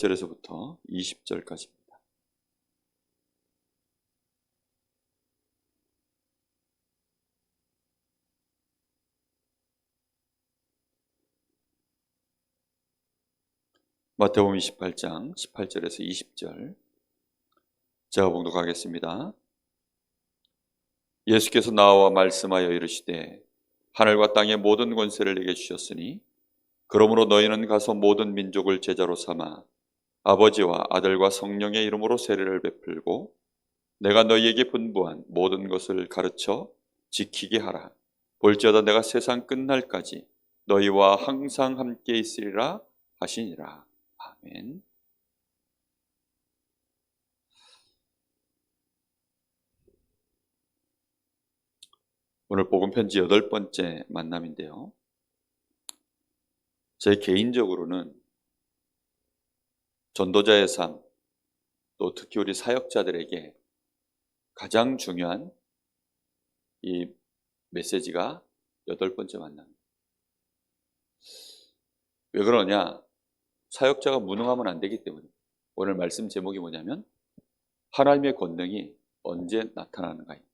절에서부터 20절까지입니다. 마태복음 28장 18절에서 20절 제가 봉독하겠습니다. 예수께서 나와 말씀하여 이르시되 하늘과 땅의 모든 권세를 내게 주셨으니 그러므로 너희는 가서 모든 민족을 제자로 삼아 아버지와 아들과 성령의 이름으로 세례를 베풀고 내가 너희에게 분부한 모든 것을 가르쳐 지키게 하라. 볼지어다 내가 세상 끝날까지 너희와 항상 함께 있으리라 하시니라. 아멘. 오늘 복음 편지 8번째 만남인데요. 제 개인적으로는 전도자의 삶, 또 특히 우리 사역자들에게 가장 중요한 이 메시지가 8번째 만남입니다. 왜 그러냐? 사역자가 무능하면 안 되기 때문입니다. 오늘 말씀 제목이 뭐냐면 하나님의 권능이 언제 나타나는가입니다.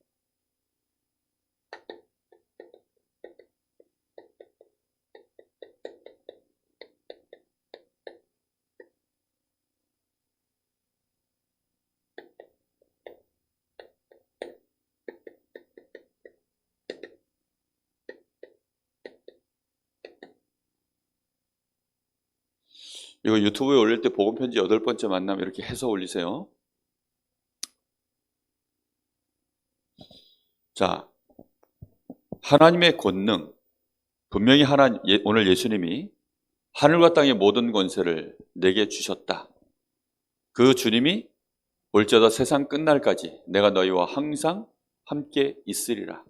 이거 유튜브에 올릴 때 복음 편지 8번째 만남 이렇게 해서 올리세요. 자, 하나님의 권능, 분명히 오늘 예수님이 하늘과 땅의 모든 권세를 내게 주셨다. 그 주님이 볼지어다 세상 끝날까지 내가 너희와 항상 함께 있으리라.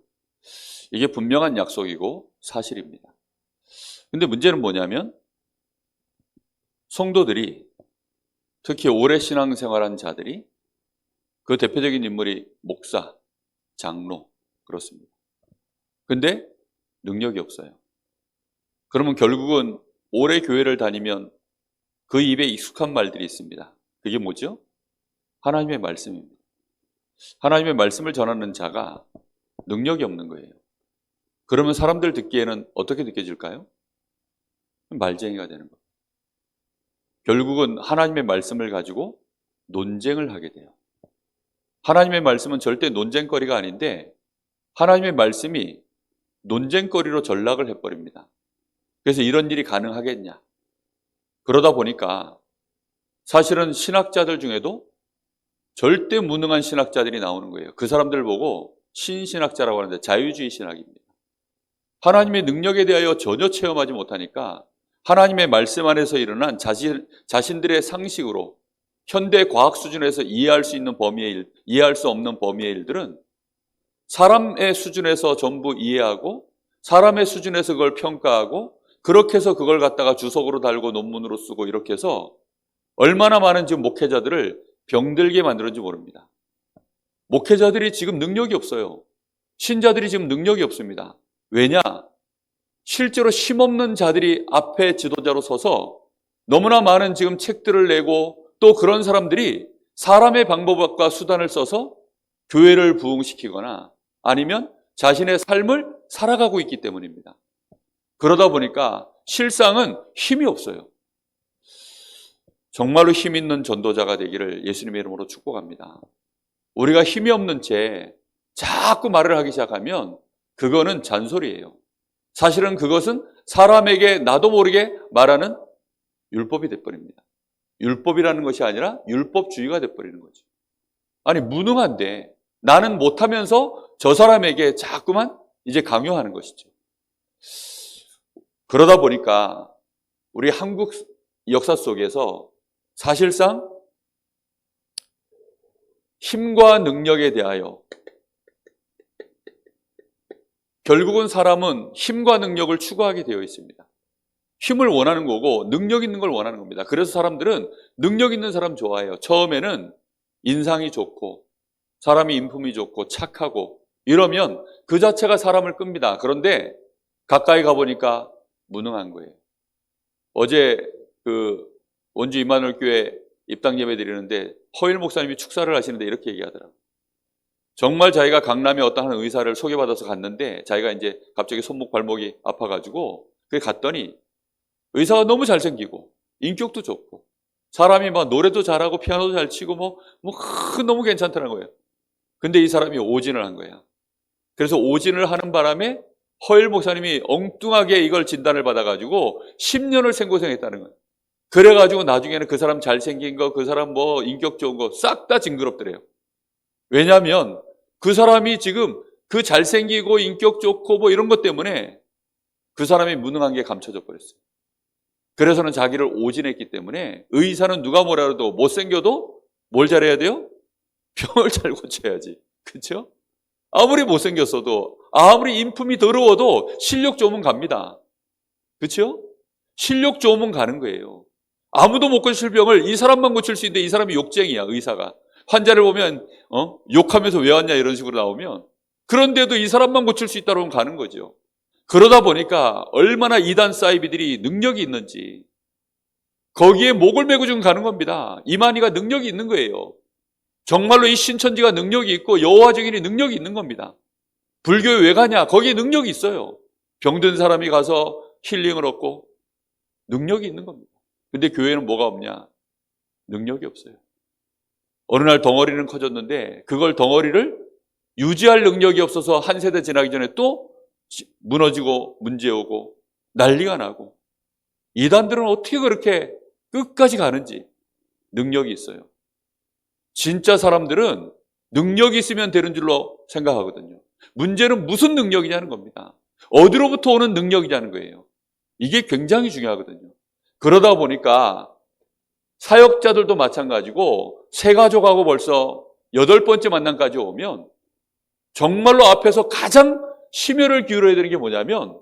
이게 분명한 약속이고 사실입니다. 근데 문제는 뭐냐면 성도들이, 특히 오래 신앙생활한 자들이, 그 대표적인 인물이 목사, 장로 그렇습니다. 근데 능력이 없어요. 그러면 결국은 오래 교회를 다니면 그 입에 익숙한 말들이 있습니다. 그게 뭐죠? 하나님의 말씀입니다. 하나님의 말씀을 전하는 자가 능력이 없는 거예요. 그러면 사람들 듣기에는 어떻게 느껴질까요? 말쟁이가 되는 거예요. 결국은 하나님의 말씀을 가지고 논쟁을 하게 돼요. 하나님의 말씀은 절대 논쟁거리가 아닌데 하나님의 말씀이 논쟁거리로 전락을 해버립니다. 그래서 이런 일이 가능하겠냐? 그러다 보니까 사실은 신학자들 중에도 절대 무능한 신학자들이 나오는 거예요. 그 사람들 보고 신신학자라고 하는데 자유주의 신학입니다. 하나님의 능력에 대하여 전혀 체험하지 못하니까 하나님의 말씀 안에서 일어난 자신들의 상식으로 현대 과학 수준에서 이해할 수 있는 범위의 일, 이해할 수 없는 범위의 일들은 사람의 수준에서 전부 이해하고 사람의 수준에서 그걸 평가하고 그렇게 해서 그걸 갖다가 주석으로 달고 논문으로 쓰고 이렇게 해서 얼마나 많은 지금 목회자들을 병들게 만들었는지 모릅니다. 목회자들이 지금 능력이 없어요. 신자들이 지금 능력이 없습니다. 왜냐? 실제로 힘없는 자들이 앞에 지도자로 서서 너무나 많은 지금 책들을 내고 또 그런 사람들이 사람의 방법과 수단을 써서 교회를 부흥시키거나 아니면 자신의 삶을 살아가고 있기 때문입니다. 그러다 보니까 실상은 힘이 없어요. 정말로 힘 있는 전도자가 되기를 예수님의 이름으로 축복합니다. 우리가 힘이 없는 채 자꾸 말을 하기 시작하면 그거는 잔소리예요. 사실은 그것은 사람에게 나도 모르게 말하는 율법이 돼버립니다. 율법이라는 것이 아니라 율법주의가 돼버리는 거죠. 아니 무능한데 나는 못하면서 저 사람에게 자꾸만 이제 강요하는 것이죠. 그러다 보니까 우리 한국 역사 속에서 사실상 힘과 능력에 대하여 결국은 사람은 힘과 능력을 추구하게 되어 있습니다. 힘을 원하는 거고 능력 있는 걸 원하는 겁니다. 그래서 사람들은 능력 있는 사람 좋아해요. 처음에는 인상이 좋고 사람이 인품이 좋고 착하고 이러면 그 자체가 사람을 끕니다. 그런데 가까이 가보니까 무능한 거예요. 어제 원주 임마누엘 교회 입당 예배 드리는데 허일 목사님이 축사를 하시는데 이렇게 얘기하더라고요. 정말 자기가 강남에 어떤 한 의사를 소개받아서 갔는데 자기가 이제 갑자기 손목 발목이 아파가지고 그게 갔더니 의사가 너무 잘생기고 인격도 좋고 사람이 막 노래도 잘하고 피아노도 잘 치고 너무 괜찮다는 거예요. 근데 이 사람이 오진을 한 거야. 그래서 오진을 하는 바람에 허일 목사님이 엉뚱하게 이걸 진단을 받아가지고 10년을 생고생했다는 거예요. 그래가지고 나중에는 그 사람 잘생긴 거, 그 사람 인격 좋은 거 싹 다 징그럽더래요. 왜냐하면 그 사람이 지금 그 잘생기고 인격 좋고 이런 것 때문에 그 사람이 무능한 게 감춰져 버렸어요. 그래서는 자기를 오진했기 때문에 의사는 누가 뭐라 해도 못생겨도 뭘 잘해야 돼요? 병을 잘 고쳐야지. 그렇죠? 아무리 못생겼어도 아무리 인품이 더러워도 실력 좋으면 갑니다. 그렇죠? 실력 좋으면 가는 거예요. 아무도 못 고칠 병을 이 사람만 고칠 수 있는데 이 사람이 욕쟁이야. 의사가. 환자를 보면 욕하면서 왜 왔냐 이런 식으로 나오면 그런데도 이 사람만 고칠 수 있다고 하면 가는 거죠. 그러다 보니까 얼마나 이단 사이비들이 능력이 있는지 거기에 목을 메고 지금 가는 겁니다. 이만희가 능력이 있는 거예요. 정말로 이 신천지가 능력이 있고 여호와 증인이 능력이 있는 겁니다. 불교에 왜 가냐? 거기에 능력이 있어요. 병든 사람이 가서 힐링을 얻고 능력이 있는 겁니다. 근데 교회는 뭐가 없냐? 능력이 없어요. 어느 날 덩어리는 커졌는데 그걸 덩어리를 유지할 능력이 없어서 한 세대 지나기 전에 또 무너지고 문제 오고 난리가 나고 이단들은 어떻게 그렇게 끝까지 가는지 능력이 있어요. 진짜 사람들은 능력이 있으면 되는 줄로 생각하거든요. 문제는 무슨 능력이냐는 겁니다. 어디로부터 오는 능력이냐는 거예요. 이게 굉장히 중요하거든요. 그러다 보니까 사역자들도 마찬가지고 새 가족하고 벌써 8번째 만남까지 오면 정말로 앞에서 가장 심혈을 기울여야 되는 게 뭐냐면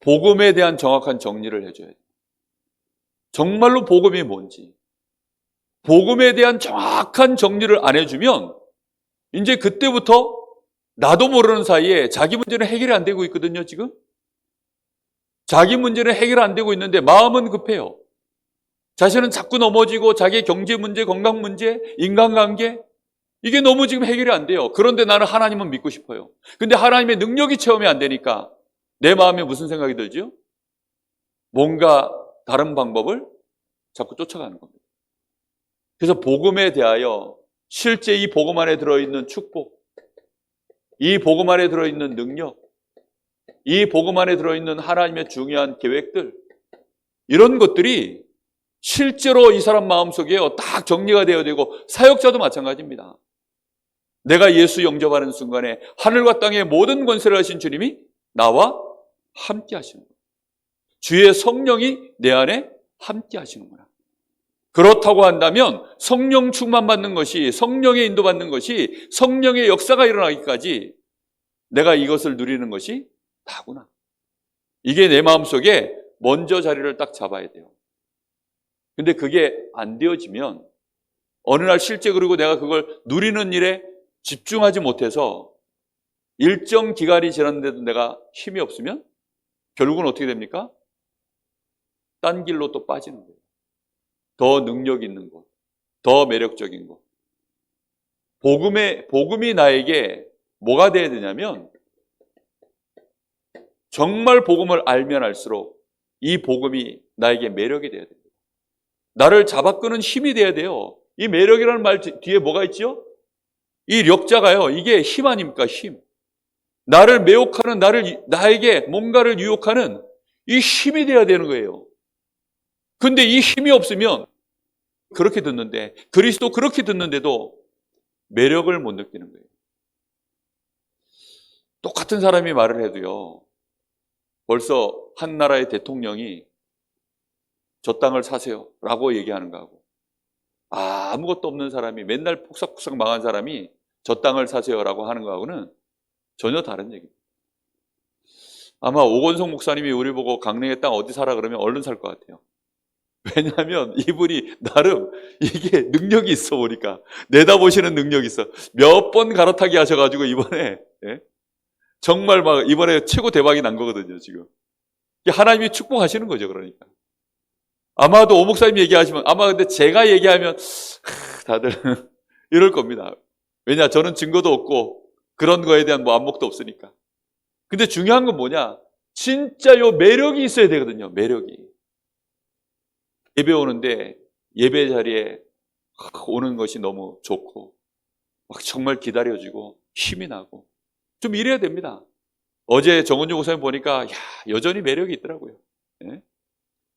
복음에 대한 정확한 정리를 해줘야 돼요. 정말로 복음이 뭔지 복음에 대한 정확한 정리를 안 해주면 이제 그때부터 나도 모르는 사이에 자기 문제는 해결이 안 되고 있거든요. 지금 자기 문제는 해결 안 되고 있는데 마음은 급해요. 자신은 자꾸 넘어지고 자기의 경제 문제, 건강 문제, 인간관계 이게 너무 지금 해결이 안 돼요. 그런데 나는 하나님은 믿고 싶어요. 근데 하나님의 능력이 체험이 안 되니까 내 마음에 무슨 생각이 들죠? 뭔가 다른 방법을 자꾸 쫓아가는 겁니다. 그래서 복음에 대하여 실제 이 복음 안에 들어있는 축복, 이 복음 안에 들어있는 능력, 이 복음 안에 들어있는 하나님의 중요한 계획들 이런 것들이 실제로 이 사람 마음속에 딱 정리가 되어야 되고 사역자도 마찬가지입니다. 내가 예수 영접하는 순간에 하늘과 땅의 모든 권세를 하신 주님이 나와 함께 하시는 거예요. 주의 성령이 내 안에 함께 하시는구나. 그렇다고 한다면 성령 충만받는 것이 성령의 인도받는 것이 성령의 역사가 일어나기까지 내가 이것을 누리는 것이 다구나. 이게 내 마음속에 먼저 자리를 딱 잡아야 돼요. 근데 그게 안 되어지면 어느 날 실제 그리고 내가 그걸 누리는 일에 집중하지 못해서 일정 기간이 지났는데도 내가 힘이 없으면 결국은 어떻게 됩니까? 딴 길로 또 빠지는 거예요. 더 능력 있는 곳, 더 매력적인 곳. 복음이 나에게 뭐가 돼야 되냐면 정말 복음을 알면 알수록 이 복음이 나에게 매력이 돼야 됩니다. 나를 잡아끄는 힘이 돼야 돼요. 이 매력이라는 말 뒤에 뭐가 있죠? 이 력자가요. 이게 힘 아닙니까? 힘. 나를 매혹하는, 나에게 뭔가를 유혹하는 이 힘이 돼야 되는 거예요. 근데 이 힘이 없으면 그렇게 듣는데, 그리스도 그렇게 듣는데도 매력을 못 느끼는 거예요. 똑같은 사람이 말을 해도요. 벌써 한 나라의 대통령이 저 땅을 사세요 라고 얘기하는 거하고 아무것도 없는 사람이 맨날 폭삭폭삭 망한 사람이 저 땅을 사세요 라고 하는 거하고는 전혀 다른 얘기입니다. 아마 오건성 목사님이 우리 보고 강릉의 땅 어디 사라 그러면 얼른 살 것 같아요. 왜냐하면 이분이 나름 이게 능력이 있어 보니까 내다보시는 능력이 있어. 몇 번 갈아타기 하셔가지고 이번에 정말 막 이번에 최고 대박이 난 거거든요 지금. 하나님이 축복하시는 거죠, 그러니까. 아마도 오 목사님 얘기하시면, 아마 근데 제가 얘기하면, 다들 이럴 겁니다. 왜냐, 저는 증거도 없고, 그런 거에 대한 뭐 안목도 없으니까. 근데 중요한 건 뭐냐? 진짜 요 매력이 있어야 되거든요, 매력이. 예배 오는데, 예배 자리에 오는 것이 너무 좋고, 막 정말 기다려지고, 힘이 나고, 좀 이래야 됩니다. 어제 정은주 목사님 보니까, 여전히 매력이 있더라고요. 예?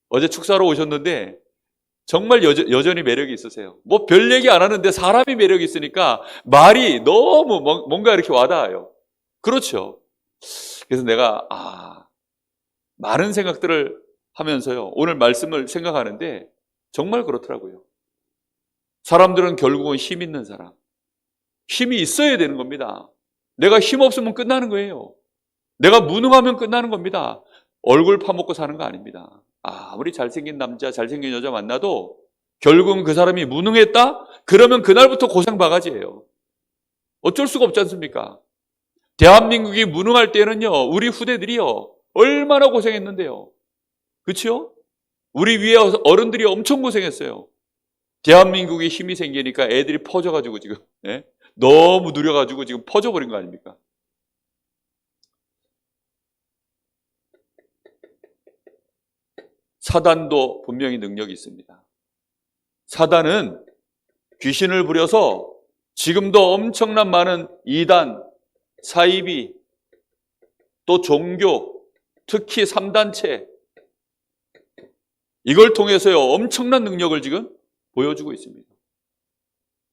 어제 축사로 오셨는데, 정말 여전히 매력이 있으세요. 뭐 별 얘기 안 하는데 사람이 매력이 있으니까 말이 너무 뭔가 이렇게 와닿아요. 그렇죠. 그래서 내가 많은 생각들을 하면서요, 오늘 말씀을 생각하는데 정말 그렇더라고요. 사람들은 결국은 힘 있는 사람, 힘이 있어야 되는 겁니다. 내가 힘 없으면 끝나는 거예요. 내가 무능하면 끝나는 겁니다. 얼굴 파먹고 사는 거 아닙니다. 아무리 잘생긴 남자, 잘생긴 여자 만나도 결국은 그 사람이 무능했다? 그러면 그날부터 고생바가지예요. 어쩔 수가 없지 않습니까? 대한민국이 무능할 때는요, 우리 후대들이요, 얼마나 고생했는데요. 그렇죠? 우리 위에 어른들이 엄청 고생했어요. 대한민국이 힘이 생기니까 애들이 퍼져가지고 지금, 예? 너무 누려가지고 지금 퍼져버린 거 아닙니까? 사단도 분명히 능력이 있습니다. 사단은 귀신을 부려서 지금도 엄청난 많은 이단, 사이비, 또 종교, 특히 3단체, 이걸 통해서요, 엄청난 능력을 지금 보여주고 있습니다.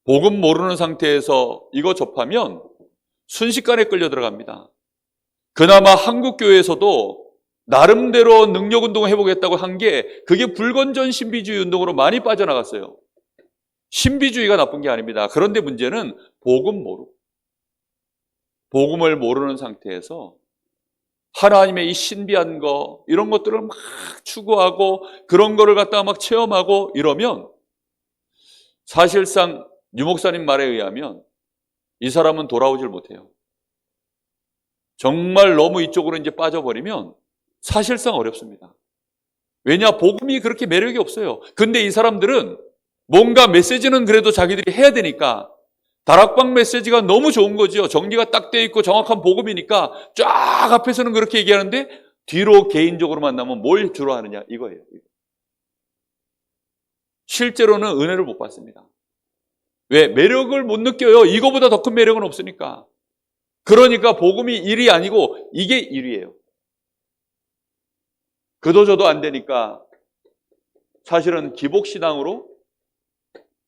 복음 모르는 상태에서 이거 접하면 순식간에 끌려 들어갑니다. 그나마 한국교회에서도 나름대로 능력운동을 해보겠다고 한 게 그게 불건전 신비주의 운동으로 많이 빠져나갔어요. 신비주의가 나쁜 게 아닙니다. 그런데 문제는 복음을 모르는 상태에서 하나님의 이 신비한 거, 이런 것들을 막 추구하고 그런 거를 갖다가 막 체험하고 이러면 사실상 유 목사님 말에 의하면 이 사람은 돌아오질 못해요. 정말 너무 이쪽으로 이제 빠져버리면 사실상 어렵습니다. 왜냐? 복음이 그렇게 매력이 없어요. 근데 이 사람들은 뭔가 메시지는 그래도 자기들이 해야 되니까 다락방 메시지가 너무 좋은 거죠. 정리가 딱 돼 있고 정확한 복음이니까 쫙 앞에서는 그렇게 얘기하는데 뒤로 개인적으로 만나면 뭘 주로 하느냐? 이거예요. 실제로는 은혜를 못 받습니다. 왜? 매력을 못 느껴요. 이거보다 더 큰 매력은 없으니까. 그러니까 복음이 일이 아니고 이게 일이에요. 그도저도 안 되니까 사실은 기복신앙으로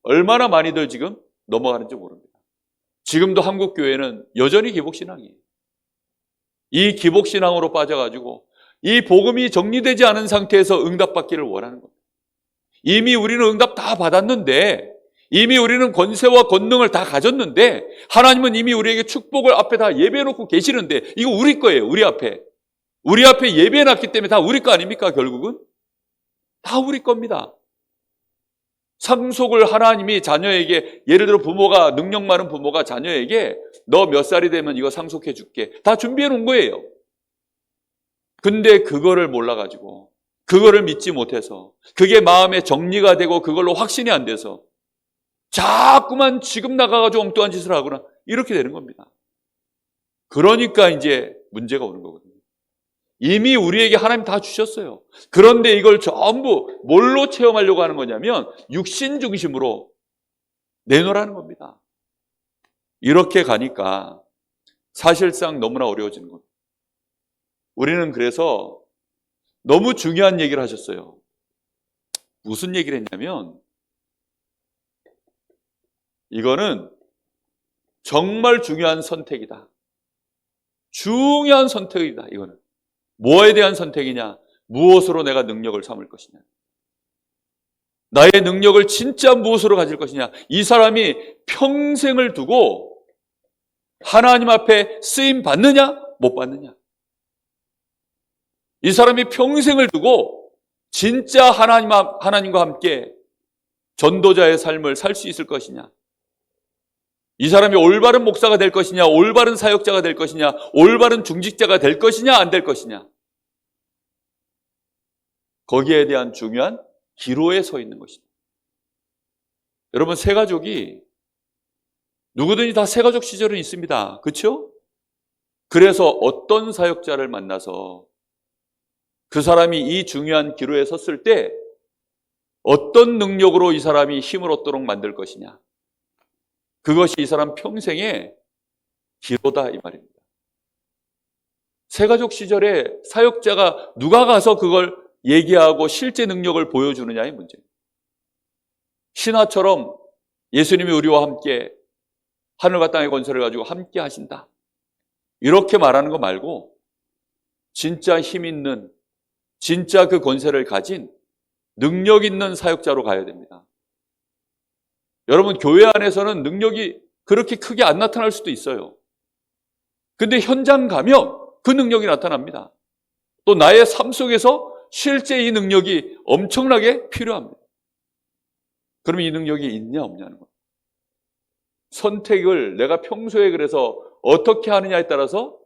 얼마나 많이들 지금 넘어가는지 모릅니다. 지금도 한국교회는 여전히 기복신앙이에요. 이 기복신앙으로 빠져가지고 이 복음이 정리되지 않은 상태에서 응답받기를 원하는 겁니다. 이미 우리는 응답 다 받았는데, 이미 우리는 권세와 권능을 다 가졌는데, 하나님은 이미 우리에게 축복을 앞에 다 예배해놓고 계시는데, 이거 우리 거예요. 우리 앞에 예배해놨기 때문에 다 우리 거 아닙니까? 결국은 다 우리 겁니다. 상속을 하나님이 자녀에게, 예를 들어 부모가, 능력 많은 부모가 자녀에게 너 몇 살이 되면 이거 상속해 줄게, 다 준비해 놓은 거예요. 근데 그거를 몰라가지고, 그거를 믿지 못해서, 그게 마음에 정리가 되고 그걸로 확신이 안 돼서 자꾸만 지금 나가가지고 엉뚱한 짓을 하거나 이렇게 되는 겁니다. 그러니까 이제 문제가 오는 거거든요. 이미 우리에게 하나님 다 주셨어요. 그런데 이걸 전부 뭘로 체험하려고 하는 거냐면 육신 중심으로 내놓으라는 겁니다. 이렇게 가니까 사실상 너무나 어려워지는 겁니다. 우리는 그래서 너무 중요한 얘기를 하셨어요. 무슨 얘기를 했냐면, 이거는 정말 중요한 선택이다. 중요한 선택이다. 이거는 뭐에 대한 선택이냐? 무엇으로 내가 능력을 삼을 것이냐? 나의 능력을 진짜 무엇으로 가질 것이냐? 이 사람이 평생을 두고 하나님 앞에 쓰임 받느냐? 못 받느냐? 이 사람이 평생을 두고 진짜 하나님과 함께 전도자의 삶을 살 수 있을 것이냐? 이 사람이 올바른 목사가 될 것이냐, 올바른 사역자가 될 것이냐, 올바른 중직자가 될 것이냐, 안 될 것이냐. 거기에 대한 중요한 기로에 서 있는 것이다. 여러분, 새가족이 누구든지 다 새가족 시절은 있습니다. 그렇죠? 그래서 어떤 사역자를 만나서 그 사람이 이 중요한 기로에 섰을 때 어떤 능력으로 이 사람이 힘을 얻도록 만들 것이냐, 그것이 이 사람 평생의 기로다, 이 말입니다. 새가족 시절에 사역자가 누가 가서 그걸 얘기하고 실제 능력을 보여주느냐의 문제입니다. 신화처럼 예수님이 우리와 함께 하늘과 땅의 권세를 가지고 함께 하신다, 이렇게 말하는 거 말고 진짜 힘 있는, 진짜 그 권세를 가진 능력 있는 사역자로 가야 됩니다. 여러분, 교회 안에서는 능력이 그렇게 크게 안 나타날 수도 있어요. 근데 현장 가면 그 능력이 나타납니다. 또 나의 삶 속에서 실제 이 능력이 엄청나게 필요합니다. 그럼 이 능력이 있냐 없냐는 거예요. 선택을 내가 평소에 그래서 어떻게 하느냐에 따라서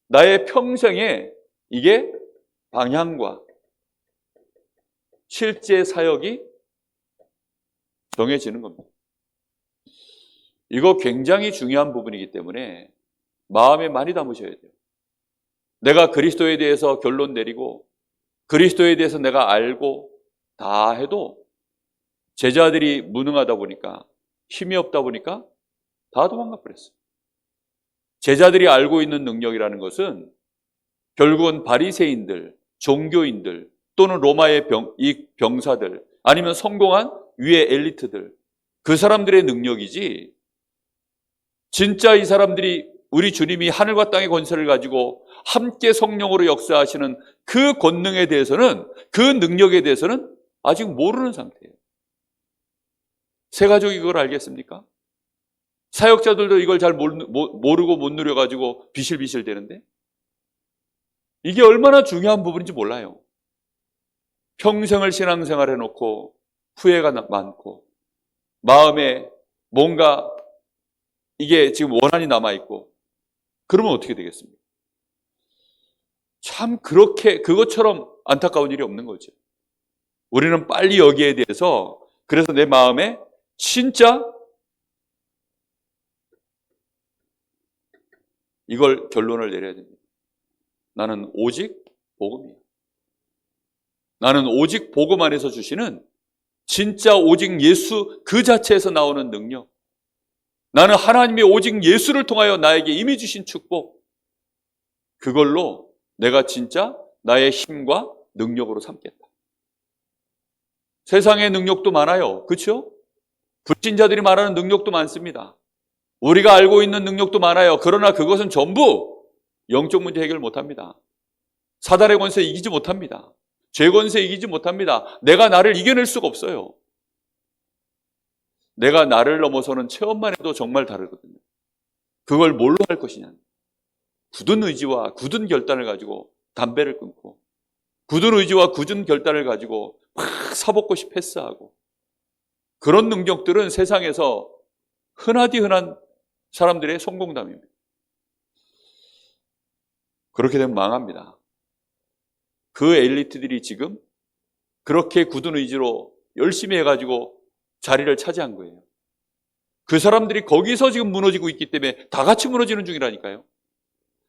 나의 평생에 이게 방향과 실제 사역이 정해지는 겁니다. 이거 굉장히 중요한 부분이기 때문에 마음에 많이 담으셔야 돼요. 내가 그리스도에 대해서 결론 내리고 그리스도에 대해서 내가 알고 다 해도 제자들이 무능하다 보니까, 힘이 없다 보니까 다 도망가 버렸어요. 제자들이 알고 있는 능력이라는 것은 결국은 바리새인들, 종교인들 또는 로마의 병사들, 아니면 성공한 위의 엘리트들, 그 사람들의 능력이지, 진짜 이 사람들이 우리 주님이 하늘과 땅의 권세를 가지고 함께 성령으로 역사하시는 그 권능에 대해서는, 그 능력에 대해서는 아직 모르는 상태예요. 새가족이 그걸 알겠습니까? 사역자들도 이걸 잘 모르고 못 누려가지고 비실비실 되는데, 이게 얼마나 중요한 부분인지 몰라요. 평생을 신앙생활 해놓고 후회가 많고 마음에 뭔가 이게 지금 원한이 남아있고, 그러면 어떻게 되겠습니까? 참 그렇게 그것처럼 안타까운 일이 없는 거죠. 우리는 빨리 여기에 대해서, 그래서 내 마음에 진짜 이걸 결론을 내려야 됩니다. 나는 오직 복음이에요. 나는 오직 복음 안에서 주시는 진짜 오직 예수 그 자체에서 나오는 능력, 나는 하나님의 오직 예수를 통하여 나에게 이미 주신 축복, 그걸로 내가 진짜 나의 힘과 능력으로 삼겠다. 세상의 능력도 많아요. 그렇죠? 불신자들이 말하는 능력도 많습니다. 우리가 알고 있는 능력도 많아요. 그러나 그것은 전부 영적 문제 해결 못합니다. 사단의 권세 이기지 못합니다. 죄 권세 이기지 못합니다. 내가 나를 이겨낼 수가 없어요. 내가 나를 넘어서는 체험만 해도 정말 다르거든요. 그걸 뭘로 할 것이냐. 굳은 의지와 굳은 결단을 가지고 담배를 끊고, 굳은 의지와 굳은 결단을 가지고 막 사법고시 패스하고, 그런 능력들은 세상에서 흔하디 흔한 사람들의 성공담입니다. 그렇게 되면 망합니다. 그 엘리트들이 지금 그렇게 굳은 의지로 열심히 해가지고 자리를 차지한 거예요. 그 사람들이 거기서 지금 무너지고 있기 때문에 다 같이 무너지는 중이라니까요.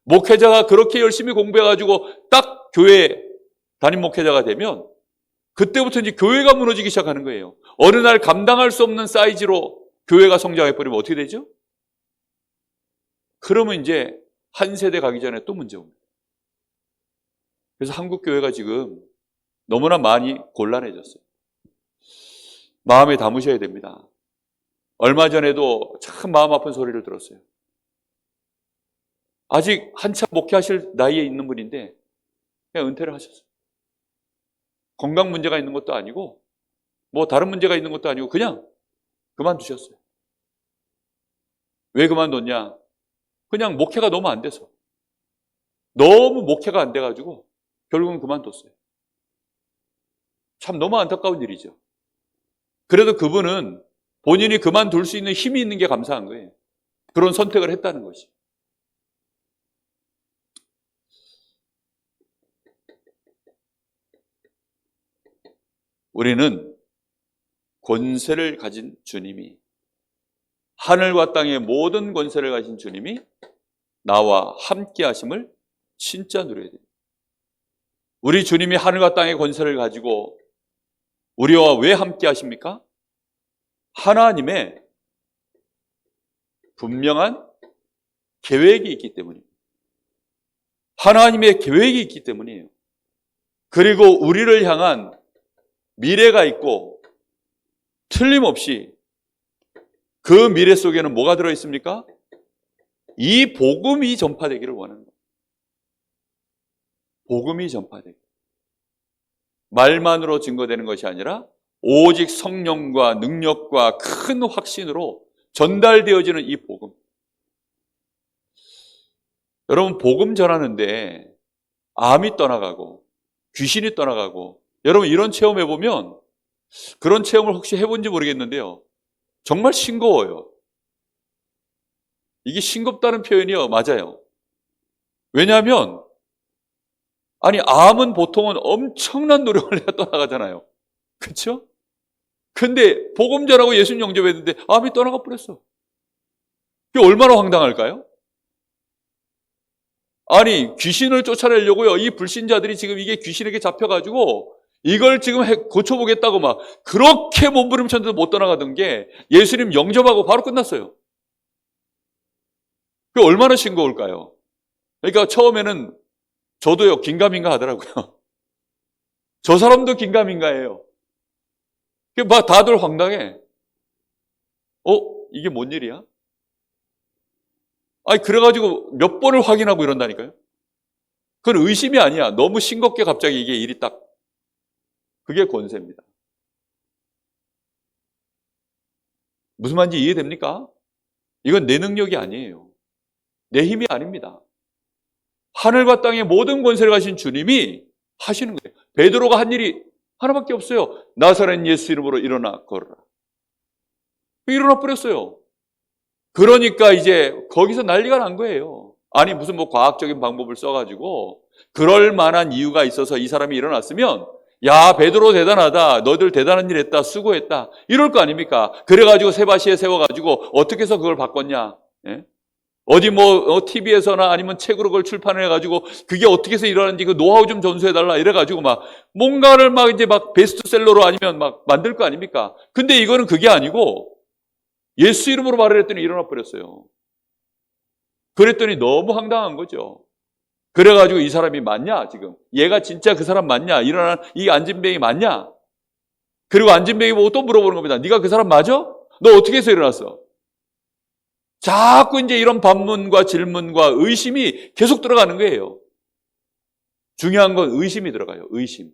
목회자가 그렇게 열심히 공부해가지고 딱 교회 담임 목회자가 되면 그때부터 이제 교회가 무너지기 시작하는 거예요. 어느 날 감당할 수 없는 사이즈로 교회가 성장해버리면 어떻게 되죠? 그러면 이제 한 세대 가기 전에 또 문제 옵니다. 그래서 한국 교회가 지금 너무나 많이 곤란해졌어요. 마음에 담으셔야 됩니다. 얼마 전에도 참 마음 아픈 소리를 들었어요. 아직 한참 목회하실 나이에 있는 분인데 그냥 은퇴를 하셨어요. 건강 문제가 있는 것도 아니고 뭐 다른 문제가 있는 것도 아니고 그냥 그만두셨어요. 왜 그만뒀냐? 그냥 목회가 너무 안 돼서. 너무 목회가 안 돼가지고 결국은 그만뒀어요. 참 너무 안타까운 일이죠. 그래도 그분은 본인이 그만둘 수 있는 힘이 있는 게 감사한 거예요. 그런 선택을 했다는 것이. 우리는 권세를 가진 주님이, 하늘과 땅의 모든 권세를 가진 주님이 나와 함께 하심을 진짜 누려야 됩니다. 우리 주님이 하늘과 땅의 권세를 가지고 우리와 왜 함께 하십니까? 하나님의 분명한 계획이 있기 때문입니다. 하나님의 계획이 있기 때문이에요. 그리고 우리를 향한 미래가 있고 틀림없이 그 미래 속에는 뭐가 들어있습니까? 이 복음이 전파되기를 원하는 거예요. 복음이 전파되기. 말만으로 증거되는 것이 아니라 오직 성령과 능력과 큰 확신으로 전달되어지는 이 복음. 여러분, 복음 전하는데 암이 떠나가고 귀신이 떠나가고, 여러분 이런 체험 해보면, 그런 체험을 혹시 해본지 모르겠는데요, 정말 싱거워요. 이게 싱겁다는 표현이요, 맞아요. 왜냐하면 아니, 암은 보통은 엄청난 노력을 해야 떠나가잖아요. 그렇죠? 근데 복음 전하고 예수님 영접했는데 암이 떠나가 버렸어. 이게 얼마나 황당할까요? 아니, 귀신을 쫓아내려고요, 이 불신자들이 지금 이게 귀신에게 잡혀가지고 이걸 지금 고쳐보겠다고 막 그렇게 몸부림쳤는데도 못 떠나가던 게 예수님 영접하고 바로 끝났어요. 그게 얼마나 싱거울까요? 그러니까 처음에는 저도요, 긴가민가 하더라고요. 저 사람도 긴가민가해요. 막 다들 황당해. 이게 뭔 일이야? 아니, 그래가지고 몇 번을 확인하고 이런다니까요. 그건 의심이 아니야. 너무 싱겁게 갑자기 이게 일이 딱. 그게 권세입니다. 무슨 말인지 이해됩니까? 이건 내 능력이 아니에요. 내 힘이 아닙니다. 하늘과 땅의 모든 권세를 가신 주님이 하시는 거예요. 베드로가 한 일이 하나밖에 없어요. 나사렛 예수 이름으로 일어나 걸어라. 일어나 버렸어요. 그러니까 이제 거기서 난리가 난 거예요. 아니, 무슨 뭐 과학적인 방법을 써가지고 그럴 만한 이유가 있어서 이 사람이 일어났으면, 야, 베드로 대단하다, 너희들 대단한 일 했다, 수고했다, 이럴 거 아닙니까? 그래가지고 세바시에 세워가지고 어떻게 해서 그걸 바꿨냐? 예? 어디 TV에서나 아니면 책으로 그걸 출판을 해가지고 그게 어떻게 해서 일어나는지 그 노하우 좀 전수해달라 이래가지고 막 뭔가를 막 이제 막 베스트셀러로 아니면 막 만들 거 아닙니까? 근데 이거는 그게 아니고 예수 이름으로 말을 했더니 일어나 버렸어요. 그랬더니 너무 황당한 거죠. 그래가지고 이 사람이 맞냐, 지금? 얘가 진짜 그 사람 맞냐? 일어난 이 안진뱅이 맞냐? 그리고 안진뱅이 보고 또 물어보는 겁니다. 네가 그 사람 맞아? 너 어떻게 해서 일어났어? 자꾸 이제 이런 반문과 질문과 의심이 계속 들어가는 거예요. 중요한 건 의심이 들어가요. 의심.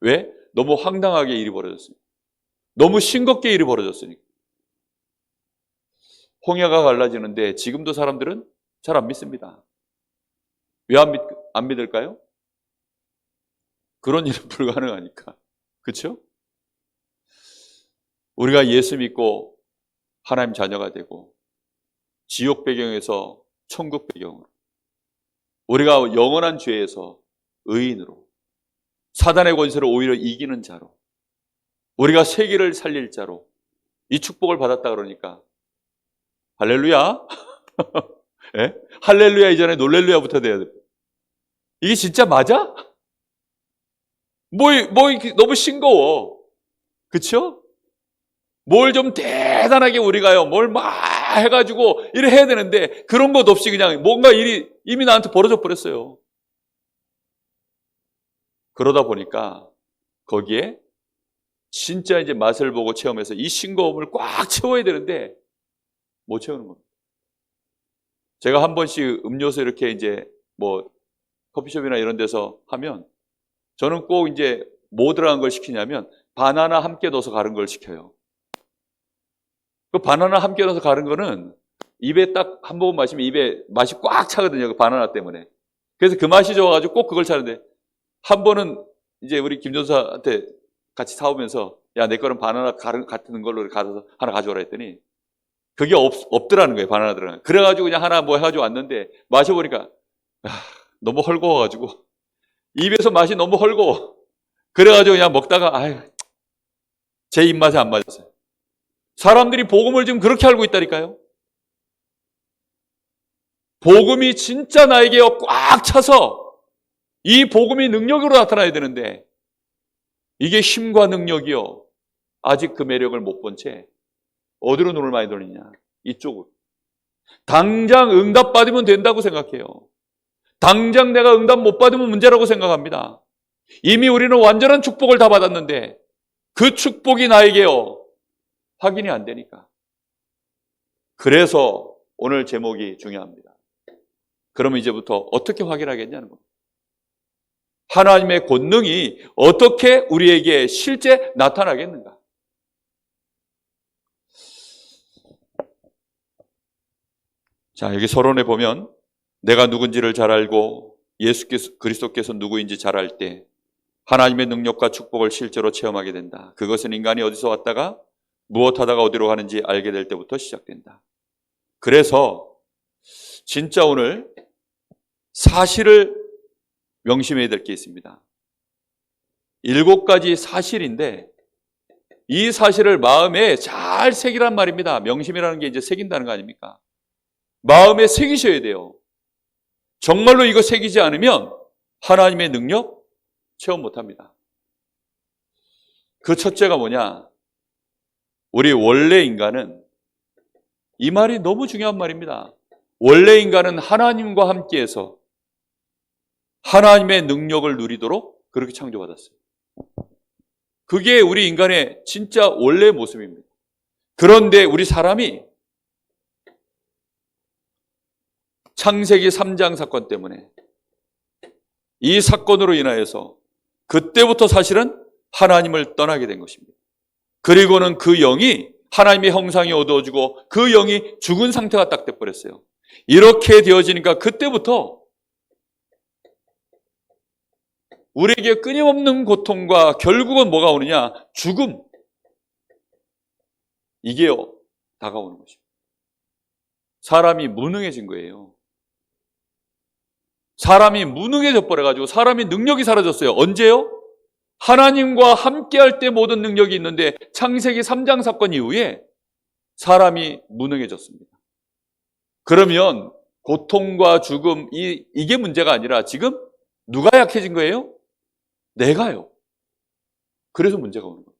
왜? 너무 황당하게 일이 벌어졌으니까. 너무 싱겁게 일이 벌어졌으니까. 홍해가 갈라지는데 지금도 사람들은 잘 안 믿습니다. 왜 안 믿을까요? 그런 일은 불가능하니까. 그렇죠? 우리가 예수 믿고 하나님 자녀가 되고 지옥 배경에서 천국 배경으로, 우리가 영원한 죄에서 의인으로, 사단의 권세를 오히려 이기는 자로, 우리가 세계를 살릴 자로 이 축복을 받았다 그러니까 할렐루야. 예? 할렐루야 이전에 놀렐루야부터 돼야 돼. 이게 진짜 맞아? 너무 싱거워. 그쵸? 뭘 좀 대단하게 우리가요, 뭘 막 해가지고 이래 해야 되는데 그런 것 없이 그냥 뭔가 일이 이미 나한테 벌어져 버렸어요. 그러다 보니까 거기에 진짜 이제 맛을 보고 체험해서 이 싱거움을 꽉 채워야 되는데 못 채우는 겁니다. 제가 한 번씩 음료수 이렇게 이제 뭐 커피숍이나 이런 데서 하면 저는 꼭 이제 뭐 들어간 걸 시키냐면 바나나 함께 넣어서 가른 걸 시켜요. 그 바나나 함께 넣어서 가른 거는 입에 딱 한 모금 마시면 입에 맛이 꽉 차거든요. 그 바나나 때문에. 그래서 그 맛이 좋아가지고 꼭 그걸 차는데, 한 번은 이제 우리 김전사한테 같이 사오면서 야, 내 거는 바나나 같은 걸로 갈아서 하나 가져오라 했더니 그게 없더라는 거예요. 바나나 들어가는. 그래가지고 그냥 하나 뭐 해가지고 왔는데 마셔보니까 너무 헐거워가지고 입에서 맛이 너무 헐거워. 그래가지고 그냥 먹다가 아유, 제 입맛에 안 맞았어요. 사람들이 복음을 지금 그렇게 알고 있다니까요. 복음이 진짜 나에게 꽉 차서 이 복음이 능력으로 나타나야 되는데 이게 힘과 능력이요. 아직 그 매력을 못 본 채 어디로 눈을 많이 돌리냐? 이쪽으로. 당장 응답 받으면 된다고 생각해요. 당장 내가 응답 못 받으면 문제라고 생각합니다. 이미 우리는 완전한 축복을 다 받았는데 그 축복이 나에게요. 확인이 안 되니까. 그래서 오늘 제목이 중요합니다. 그러면 이제부터 어떻게 확인하겠냐는 겁니다. 하나님의 권능이 어떻게 우리에게 실제 나타나겠는가? 자, 여기 서론에 보면 내가 누군지를 잘 알고 그리스도께서 누구인지 잘 알 때 하나님의 능력과 축복을 실제로 체험하게 된다. 그것은 인간이 어디서 왔다가 무엇하다가 어디로 가는지 알게 될 때부터 시작된다. 그래서 진짜 오늘 사실을 명심해야 될 게 있습니다. 7가지 사실인데 이 사실을 마음에 잘 새기란 말입니다. 명심이라는 게 이제 새긴다는 거 아닙니까? 마음에 새기셔야 돼요. 정말로 이거 새기지 않으면 하나님의 능력 체험 못합니다. 그 첫째가 뭐냐? 우리 원래 인간은, 이 말이 너무 중요한 말입니다. 원래 인간은 하나님과 함께해서 하나님의 능력을 누리도록 그렇게 창조받았어요. 그게 우리 인간의 진짜 원래 모습입니다. 그런데 우리 사람이 창세기 3장 사건 때문에 이 사건으로 인하여서 그때부터 사실은 하나님을 떠나게 된 것입니다. 그리고는 그 영이 하나님의 형상이 어두워지고 그 영이 죽은 상태가 딱 돼버렸어요. 이렇게 되어지니까 그때부터 우리에게 끊임없는 고통과 결국은 뭐가 오느냐? 죽음. 이게요, 다가오는 것입니다. 사람이 무능해진 거예요. 사람이 무능해져 버려가지고 사람의 능력이 사라졌어요. 언제요? 하나님과 함께할 때 모든 능력이 있는데 창세기 3장 사건 이후에 사람이 무능해졌습니다. 그러면 고통과 죽음, 이게 문제가 아니라 지금 누가 약해진 거예요? 내가요. 그래서 문제가 오는 거예요.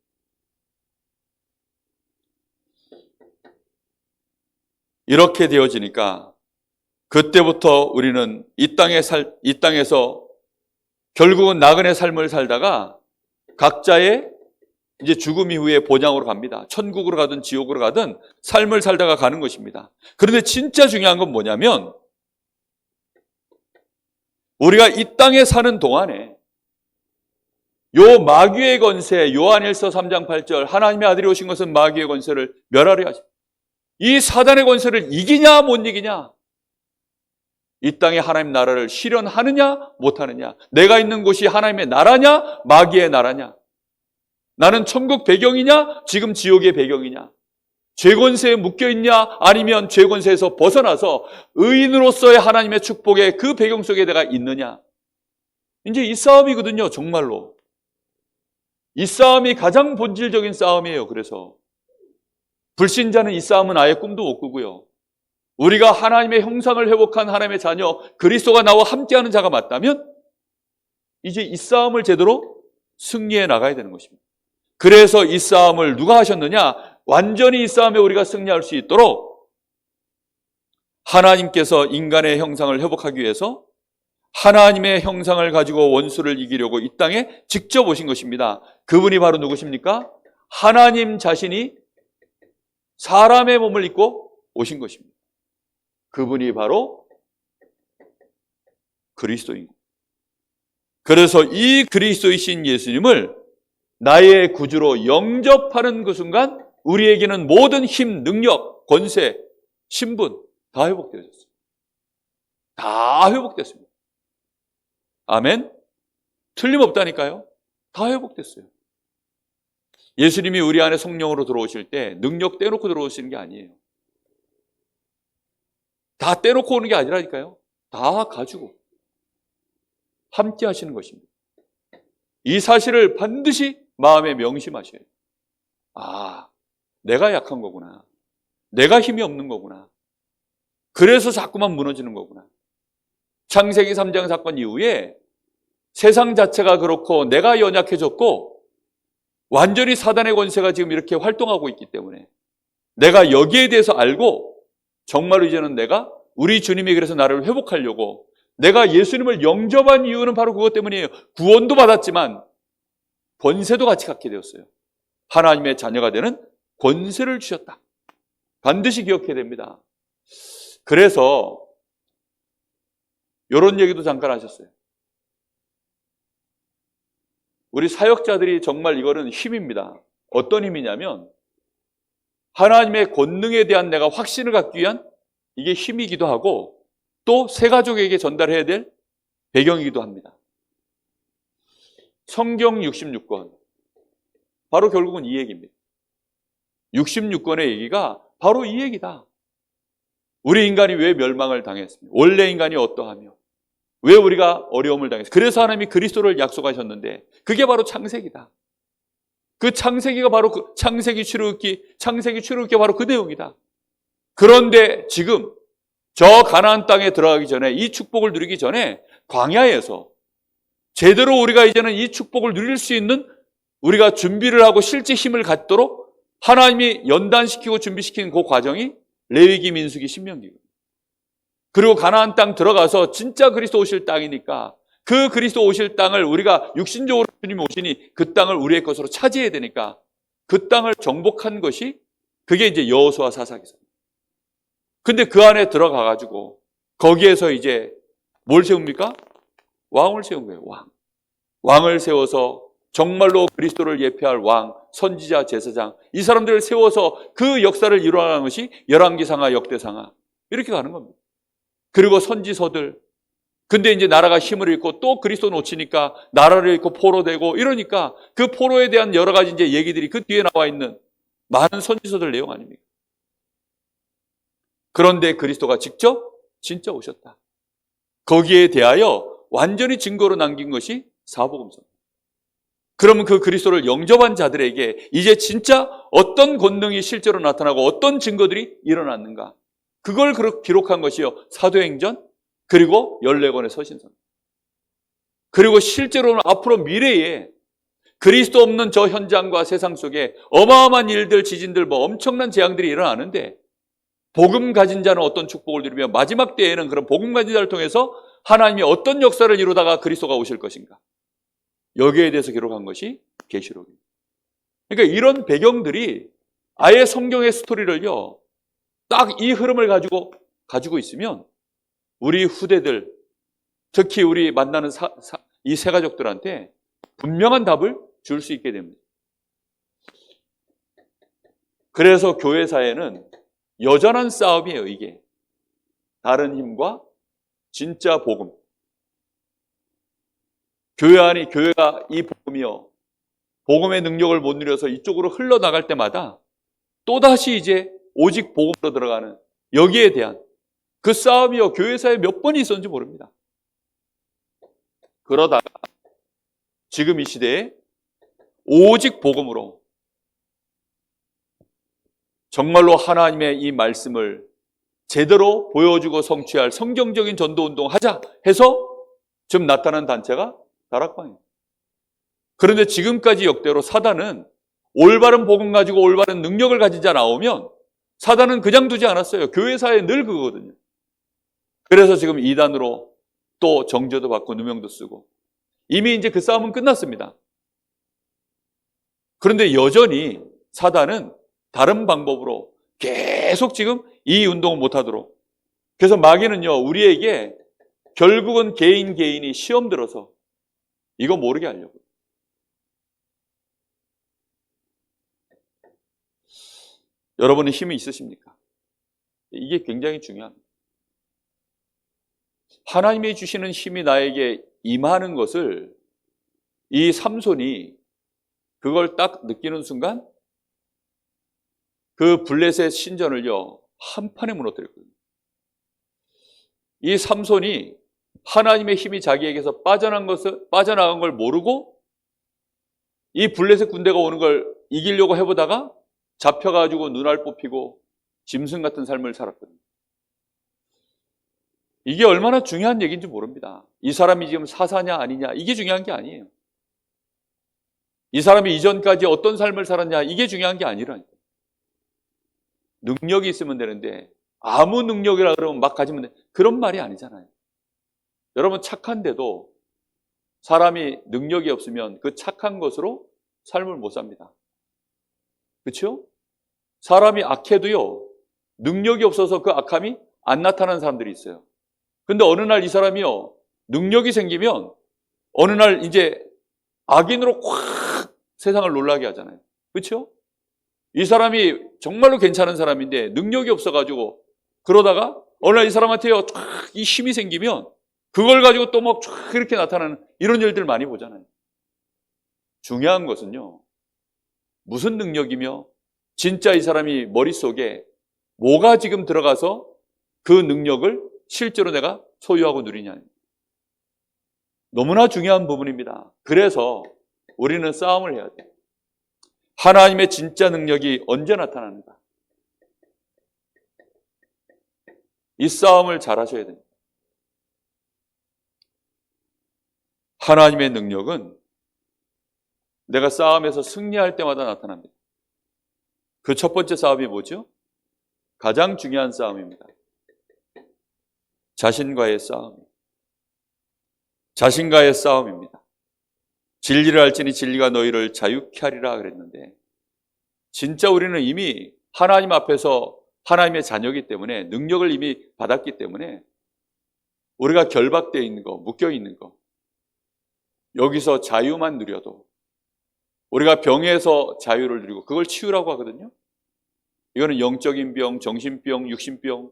이렇게 되어지니까 그때부터 우리는 이 땅에서 결국은 나그네 삶을 살다가 각자의 이제 죽음 이후에 본향으로 갑니다. 천국으로 가든 지옥으로 가든 삶을 살다가 가는 것입니다. 그런데 진짜 중요한 건 뭐냐면 우리가 이 땅에 사는 동안에 요 마귀의 권세, 요한일서 3장 8절 하나님의 아들이 오신 것은 마귀의 권세를 멸하려 하십니다. 이 사단의 권세를 이기냐 못 이기냐, 이 땅에 하나님 나라를 실현하느냐 못하느냐, 내가 있는 곳이 하나님의 나라냐 마귀의 나라냐, 나는 천국 배경이냐 지금 지옥의 배경이냐, 죄권세에 묶여있냐 아니면 죄권세에서 벗어나서 의인으로서의 하나님의 축복의 그 배경 속에 내가 있느냐. 이제 이 싸움이거든요. 정말로 이 싸움이 가장 본질적인 싸움이에요. 그래서 불신자는 이 싸움은 아예 꿈도 못 꾸고요. 우리가 하나님의 형상을 회복한 하나님의 자녀 그리스도가 나와 함께하는 자가 맞다면 이제 이 싸움을 제대로 승리해 나가야 되는 것입니다. 그래서 이 싸움을 누가 하셨느냐? 완전히 이 싸움에 우리가 승리할 수 있도록 하나님께서 인간의 형상을 회복하기 위해서 하나님의 형상을 가지고 원수를 이기려고 이 땅에 직접 오신 것입니다. 그분이 바로 누구십니까? 하나님 자신이 사람의 몸을 입고 오신 것입니다. 그분이 바로 그리스도인 겁니다. 그래서 이 그리스도이신 예수님을 나의 구주로 영접하는 그 순간 우리에게는 모든 힘, 능력, 권세, 신분 다 회복되어졌어요. 다 회복됐습니다. 아멘? 틀림없다니까요. 다 회복됐어요. 예수님이 우리 안에 성령으로 들어오실 때 능력 떼놓고 들어오시는 게 아니에요. 다 떼놓고 오는 게 아니라니까요. 다 가지고 함께 하시는 것입니다. 이 사실을 반드시 마음에 명심하셔야 돼요. 아, 내가 약한 거구나. 내가 힘이 없는 거구나. 그래서 자꾸만 무너지는 거구나. 창세기 3장 사건 이후에 세상 자체가 그렇고 내가 연약해졌고 완전히 사단의 권세가 지금 이렇게 활동하고 있기 때문에 내가 여기에 대해서 알고 정말로 이제는 내가 우리 주님이 그래서 나를 회복하려고 내가 예수님을 영접한 이유는 바로 그것 때문이에요. 구원도 받았지만 권세도 같이 갖게 되었어요. 하나님의 자녀가 되는 권세를 주셨다. 반드시 기억해야 됩니다. 그래서 이런 얘기도 잠깐 하셨어요. 우리 사역자들이 정말 이거는 힘입니다. 어떤 힘이냐면 하나님의 권능에 대한 내가 확신을 갖기 위한 이게 힘이기도 하고 또 새 가족에게 전달해야 될 배경이기도 합니다. 성경 66권 바로 결국은 이 얘기입니다. 66권의 얘기가 바로 이 얘기다. 우리 인간이 왜 멸망을 당했습니까? 원래 인간이 어떠하며 왜 우리가 어려움을 당했습니까? 그래서 하나님이 그리스도를 약속하셨는데 그게 바로 창세기다. 그 창세기가 바로 그 창세기 출애굽기 바로 그 내용이다. 그런데 지금 저 가나안 땅에 들어가기 전에 이 축복을 누리기 전에 광야에서 제대로 우리가 이제는 이 축복을 누릴 수 있는 우리가 준비를 하고 실제 힘을 갖도록 하나님이 연단시키고 준비시키는 그 과정이 레위기, 민수기, 신명기입니다. 그리고 가나안 땅 들어가서 진짜 그리스도 오실 땅이니까 그 그리스도 오실 땅을 우리가 육신적으로 주님이 오시니 그 땅을 우리의 것으로 차지해야 되니까 그 땅을 정복한 것이 그게 이제 여호수아 사사기입니다. 근데 그 안에 들어가가지고 거기에서 이제 뭘 세웁니까? 왕을 세운 거예요. 왕을 세워서 정말로 그리스도를 예표할 왕, 선지자, 제사장 이 사람들을 세워서 그 역사를 이루어가는 것이 열왕기상하, 역대상하 이렇게 가는 겁니다. 그리고 선지서들 근데 이제 나라가 힘을 잃고 또 그리스도 놓치니까 나라를 잃고 포로되고 이러니까 그 포로에 대한 여러 가지 이제 얘기들이 그 뒤에 나와 있는 많은 선지서들 내용 아닙니까? 그런데 그리스도가 직접 진짜 오셨다. 거기에 대하여 완전히 증거로 남긴 것이 사복음서. 그러면 그 그리스도를 영접한 자들에게 이제 진짜 어떤 권능이 실제로 나타나고 어떤 증거들이 일어났는가. 그걸 기록한 것이요. 사도행전 그리고 14권의 서신서. 그리고 실제로는 앞으로 미래에 그리스도 없는 저 현장과 세상 속에 어마어마한 일들, 지진들, 뭐 엄청난 재앙들이 일어나는데 복음 가진 자는 어떤 축복을 누리며 마지막 때에는 그런 복음 가진 자를 통해서 하나님이 어떤 역사를 이루다가 그리스도가 오실 것인가. 여기에 대해서 기록한 것이 계시록입니다. 그러니까 이런 배경들이 아예 성경의 스토리를요. 딱 이 흐름을 가지고 있으면 우리 후대들, 특히 우리 만나는 이 세 가족들한테 분명한 답을 줄 수 있게 됩니다. 그래서 교회사에는 여전한 싸움이에요, 이게. 다른 힘과 진짜 복음. 교회 안이 교회가 이 복음이요. 복음의 능력을 못 누려서 이쪽으로 흘러나갈 때마다 또다시 이제 오직 복음으로 들어가는 여기에 대한 그 싸움이요. 교회사에 몇 번이 있었는지 모릅니다. 그러다가 지금 이 시대에 오직 복음으로 정말로 하나님의 이 말씀을 제대로 보여주고 성취할 성경적인 전도운동 하자 해서 지금 나타난 단체가 다락방입니다. 그런데 지금까지 역대로 사단은 올바른 복음 가지고 올바른 능력을 가진 자 나오면 사단은 그냥 두지 않았어요. 교회사에 늘 그거거든요. 그래서 지금 이단으로 또 정죄도 받고 누명도 쓰고 이미 이제 그 싸움은 끝났습니다. 그런데 여전히 사단은 다른 방법으로 계속 지금 이 운동을 못하도록. 그래서 마귀는요, 우리에게 결국은 개인이 시험 들어서 이거 모르게 하려고. 여러분은 힘이 있으십니까? 이게 굉장히 중요합니다. 하나님이 주시는 힘이 나에게 임하는 것을 이 삼손이 그걸 딱 느끼는 순간 그 블레셋 신전을요 한판에 무너뜨렸거든요. 이 삼손이 하나님의 힘이 자기에게서 빠져나간 걸 모르고 이 블레셋 군대가 오는 걸 이기려고 해보다가 잡혀가지고 눈알 뽑히고 짐승 같은 삶을 살았거든요. 이게 얼마나 중요한 얘기인지 모릅니다. 이 사람이 지금 사사냐 아니냐 이게 중요한 게 아니에요. 이 사람이 이전까지 어떤 삶을 살았냐 이게 중요한 게 아니라니까요. 능력이 있으면 되는데 아무 능력이라 그러면 막 가지면 돼. 그런 말이 아니잖아요. 여러분 착한데도 사람이 능력이 없으면 그 착한 것으로 삶을 못 삽니다. 그렇죠? 사람이 악해도요. 능력이 없어서 그 악함이 안 나타나는 사람들이 있어요. 근데 어느 날 이 사람이요. 능력이 생기면 어느 날 이제 악인으로 확 세상을 놀라게 하잖아요. 그렇죠? 이 사람이 정말로 괜찮은 사람인데 능력이 없어가지고 그러다가 어느 날 이 사람한테요. 쫙 이 힘이 생기면 그걸 가지고 또 막 쫙 이렇게 나타나는 이런 일들 많이 보잖아요. 중요한 것은요. 무슨 능력이며 진짜 이 사람이 머릿속에 뭐가 지금 들어가서 그 능력을 실제로 내가 소유하고 누리냐. 너무나 중요한 부분입니다. 그래서 우리는 싸움을 해야 돼요. 하나님의 진짜 능력이 언제 나타나는가? 이 싸움을 잘 하셔야 됩니다. 하나님의 능력은 내가 싸움에서 승리할 때마다 나타납니다. 그 첫 번째 싸움이 뭐죠? 가장 중요한 싸움입니다. 자신과의 싸움. 자신과의 싸움입니다. 진리를 알지니 진리가 너희를 자유케 하리라 그랬는데 진짜 우리는 이미 하나님 앞에서 하나님의 자녀이기 때문에 능력을 이미 받았기 때문에 우리가 결박되어 있는 거, 묶여 있는 거 여기서 자유만 누려도 우리가 병에서 자유를 누리고 그걸 치유라고 하거든요. 이거는 영적인 병, 정신병, 육신병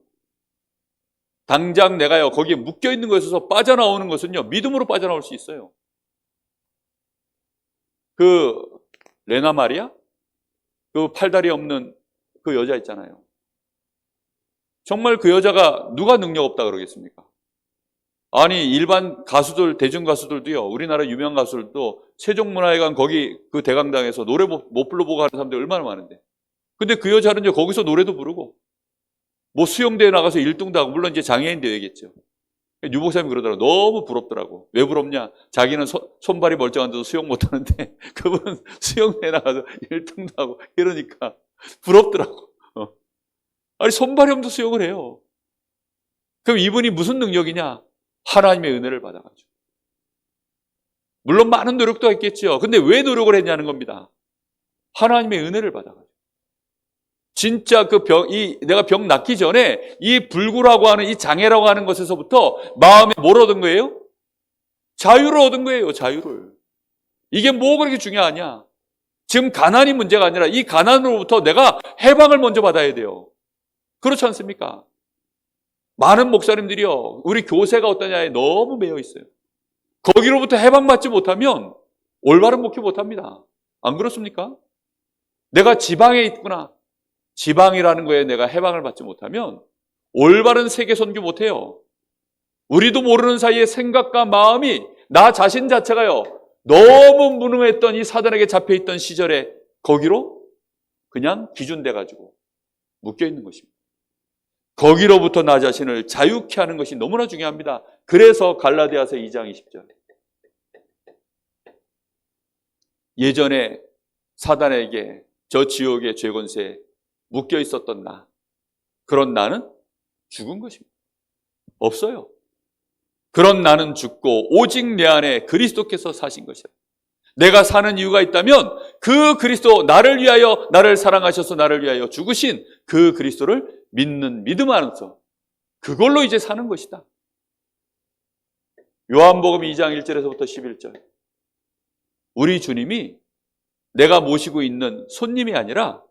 당장 내가요 거기에 묶여 있는 것에서 빠져나오는 것은요 믿음으로 빠져나올 수 있어요. 그 레나 마리아 그 팔다리 없는 그 여자 있잖아요. 정말 그 여자가 누가 능력 없다 그러겠습니까? 아니 일반 가수들 대중 가수들도요 우리나라 유명 가수들도 세종문화회관 거기 그 대강당에서 노래 못 불러보고 하는 사람들이 얼마나 많은데 근데 그 여자는요 거기서 노래도 부르고 뭐 수영대회 나가서 1등도 하고 물론 이제 장애인 대회겠죠. 유 목사님이 그러더라고. 너무 부럽더라고. 왜 부럽냐? 자기는 손발이 멀쩡한데도 수영 못하는데 그분은 수영대회 나가서 1등도 하고 이러니까 부럽더라고. 아니 손발이 없는데 수영을 해요. 그럼 이분이 무슨 능력이냐? 하나님의 은혜를 받아가지고. 물론 많은 노력도 했겠죠. 근데 왜 노력을 했냐는 겁니다. 하나님의 은혜를 받아가지고. 진짜 그 내가 병 낫기 전에 이 불구라고 하는 이 장애라고 하는 것에서부터 마음에 뭘 얻은 거예요? 자유를 얻은 거예요, 자유를. 이게 뭐 그렇게 중요하냐? 지금 가난이 문제가 아니라 이 가난으로부터 내가 해방을 먼저 받아야 돼요. 그렇지 않습니까? 많은 목사님들이요, 우리 교세가 어떠냐에 너무 매여 있어요. 거기로부터 해방받지 못하면 올바른 목회 못합니다. 안 그렇습니까? 내가 지방에 있구나. 지방이라는 거에 내가 해방을 받지 못하면 올바른 세계 선교 못해요. 우리도 모르는 사이에 생각과 마음이 나 자신 자체가요 너무 무능했던 이 사단에게 잡혀있던 시절에 거기로 그냥 기준돼가지고 묶여있는 것입니다. 거기로부터 나 자신을 자유케 하는 것이 너무나 중요합니다. 그래서 갈라디아서 2장 20절 예전에 사단에게 저 지옥의 죄권세에 묶여 있었던 나, 그런 나는 죽은 것입니다. 없어요. 그런 나는 죽고 오직 내 안에 그리스도께서 사신 것이라. 내가 사는 이유가 있다면 그 그리스도, 나를 위하여 나를 사랑하셔서 나를 위하여 죽으신 그 그리스도를 믿는 믿음 안에서 그걸로 이제 사는 것이다. 요한복음 2장 1절에서부터 11절 우리 주님이 내가 모시고 있는 손님이 아니라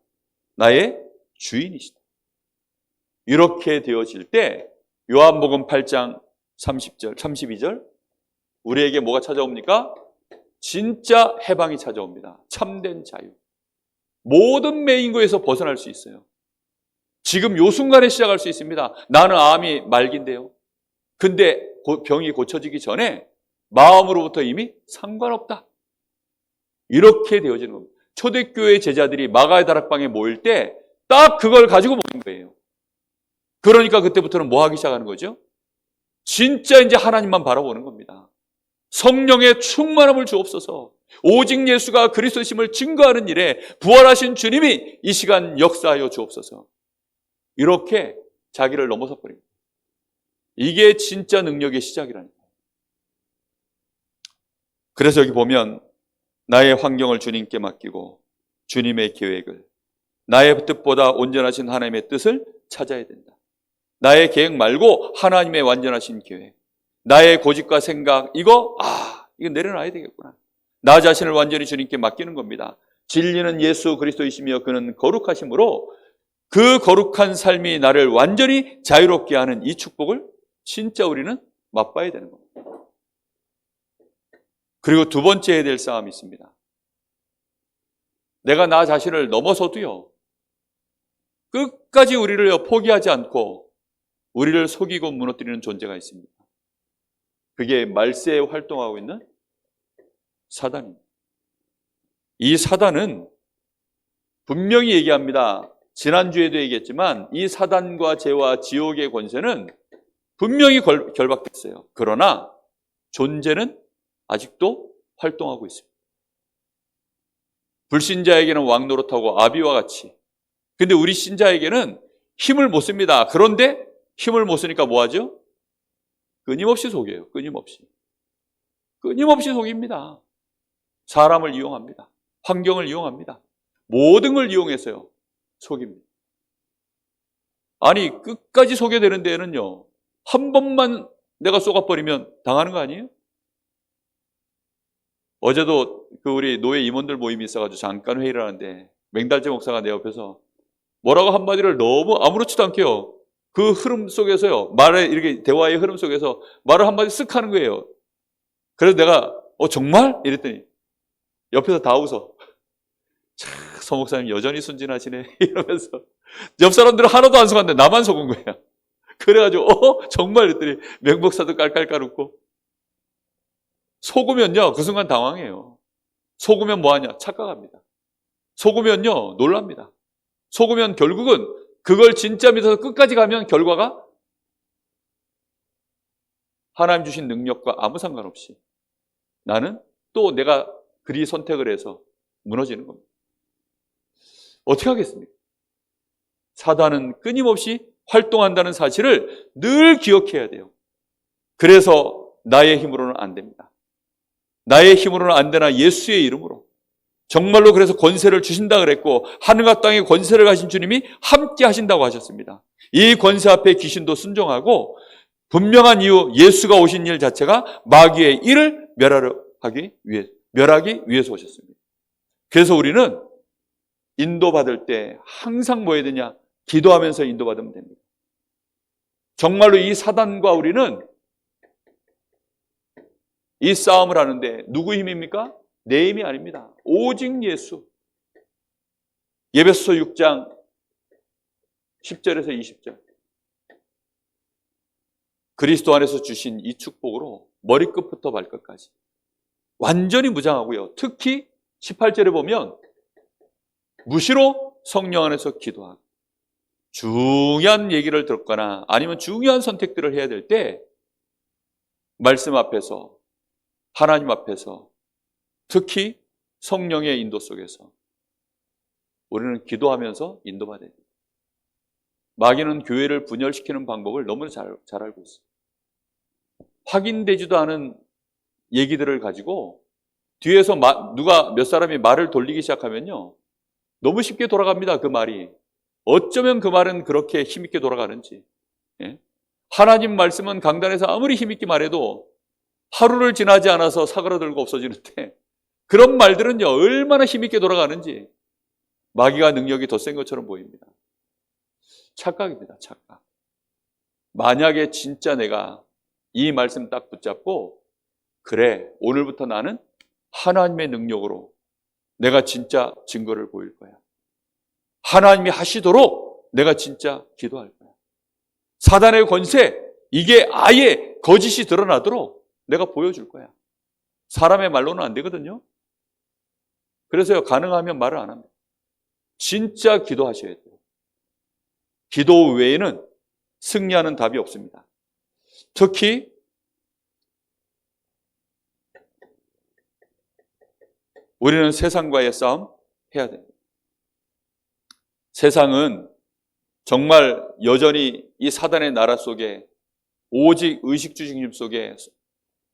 나의 주인이시다. 이렇게 되어질 때 요한복음 8장 30절, 32절 우리에게 뭐가 찾아옵니까? 진짜 해방이 찾아옵니다. 참된 자유. 모든 매인고에서 벗어날 수 있어요. 지금 요 순간에 시작할 수 있습니다. 나는 암이 말기인데요. 근데 병이 고쳐지기 전에 마음으로부터 이미 상관없다. 이렇게 되어지는 겁니다. 초대교회 제자들이 마가의 다락방에 모일 때 딱 그걸 가지고 모인 거예요. 그러니까 그때부터는 뭐 하기 시작하는 거죠? 진짜 이제 하나님만 바라보는 겁니다. 성령의 충만함을 주옵소서. 오직 예수가 그리스도심을 증거하는 일에 부활하신 주님이 이 시간 역사하여 주옵소서. 이렇게 자기를 넘어서 버립니다. 이게 진짜 능력의 시작이라니까. 그래서 여기 보면 나의 환경을 주님께 맡기고 주님의 계획을, 나의 뜻보다 온전하신 하나님의 뜻을 찾아야 된다. 나의 계획 말고 하나님의 완전하신 계획, 나의 고집과 생각, 이거 내려놔야 되겠구나. 나 자신을 완전히 주님께 맡기는 겁니다. 진리는 예수 그리스도이시며 그는 거룩하심으로 그 거룩한 삶이 나를 완전히 자유롭게 하는 이 축복을 진짜 우리는 맛봐야 되는 겁니다. 그리고 두 번째 해야 될 싸움이 있습니다. 내가 나 자신을 넘어서도요, 끝까지 우리를 포기하지 않고 우리를 속이고 무너뜨리는 존재가 있습니다. 그게 말세에 활동하고 있는 사단입니다. 이 사단은 분명히 얘기합니다. 지난주에도 얘기했지만 이 사단과 죄와 지옥의 권세는 분명히 결박됐어요. 그러나 존재는 아직도 활동하고 있습니다. 불신자에게는 왕노릇하고 아비와 같이. 근데 우리 신자에게는 힘을 못 씁니다. 그런데 힘을 못 쓰니까 뭐 하죠? 끊임없이 속여요. 끊임없이 속입니다. 사람을 이용합니다. 환경을 이용합니다. 모든 걸 이용해서요, 속입니다. 아니, 끝까지 속여야 되는 데에는요, 한 번만 내가 쏘가버리면 당하는 거 아니에요? 어제도 우리 노예 임원들 모임이 있어가지고 잠깐 회의를 하는데 맹달재 목사가 내 옆에서 뭐라고 한마디를 너무 아무렇지도 않게요, 그 흐름 속에서요, 이렇게 대화의 흐름 속에서 말을 한마디 쓱 하는 거예요. 그래서 내가 정말? 이랬더니 옆에서 다 웃어. 참, 서 목사님 여전히 순진하시네 이러면서 옆 사람들은 하나도 안 속았는데 나만 속은 거야. 그래가지고 정말 이랬더니 맹 목사도 깔깔깔 웃고. 속으면요 그 순간 당황해요. 속으면 뭐하냐? 착각합니다. 속으면요 놀랍니다. 속으면 결국은 그걸 진짜 믿어서 끝까지 가면 결과가 하나님 주신 능력과 아무 상관없이 나는 또 내가 그리 선택을 해서 무너지는 겁니다. 어떻게 하겠습니까? 사단은 끊임없이 활동한다는 사실을 늘 기억해야 돼요. 그래서 나의 힘으로는 안 됩니다. 나의 힘으로는 안 되나 예수의 이름으로. 정말로 그래서 권세를 주신다 그랬고 하늘과 땅의 권세를 가진 주님이 함께 하신다고 하셨습니다. 이 권세 앞에 귀신도 순종하고 분명한 이유, 예수가 오신 일 자체가 마귀의 일을 멸하기 위해서 오셨습니다. 그래서 우리는 인도받을 때 항상 뭐 해야 되냐? 기도하면서 인도받으면 됩니다. 정말로 이 사단과 우리는 이 싸움을 하는데 누구 힘입니까? 내 힘이 아닙니다. 오직 예수. 예배소서 6장 10절에서 20절. 그리스도 안에서 주신 이 축복으로 머리끝부터 발끝까지 완전히 무장하고요. 특히 18절에 보면 무시로 성령 안에서 기도하고 중요한 얘기를 듣거나 아니면 중요한 선택들을 해야 될 때 말씀 앞에서, 하나님 앞에서, 특히 성령의 인도 속에서 우리는 기도하면서 인도받아야 됩니다. 마귀는 교회를 분열시키는 방법을 너무 잘 알고 있어요. 확인되지도 않은 얘기들을 가지고 뒤에서 누가 몇 사람이 말을 돌리기 시작하면요, 너무 쉽게 돌아갑니다. 그 말이. 어쩌면 그 말은 그렇게 힘있게 돌아가는지. 예? 하나님 말씀은 강단에서 아무리 힘있게 말해도 하루를 지나지 않아서 사그라들고 없어지는데 그런 말들은요 얼마나 힘있게 돌아가는지 마귀가 능력이 더 센 것처럼 보입니다. 착각입니다. 착각. 만약에 진짜 내가 이 말씀 딱 붙잡고 그래, 오늘부터 나는 하나님의 능력으로 내가 진짜 증거를 보일 거야. 하나님이 하시도록 내가 진짜 기도할 거야. 사단의 권세, 이게 아예 거짓이 드러나도록 내가 보여줄 거야. 사람의 말로는 안 되거든요. 그래서요, 가능하면 말을 안 합니다. 진짜 기도하셔야 돼요. 기도 외에는 승리하는 답이 없습니다. 특히 우리는 세상과의 싸움 해야 됩니다. 세상은 정말 여전히 이 사단의 나라 속에 오직 의식주 중심 속에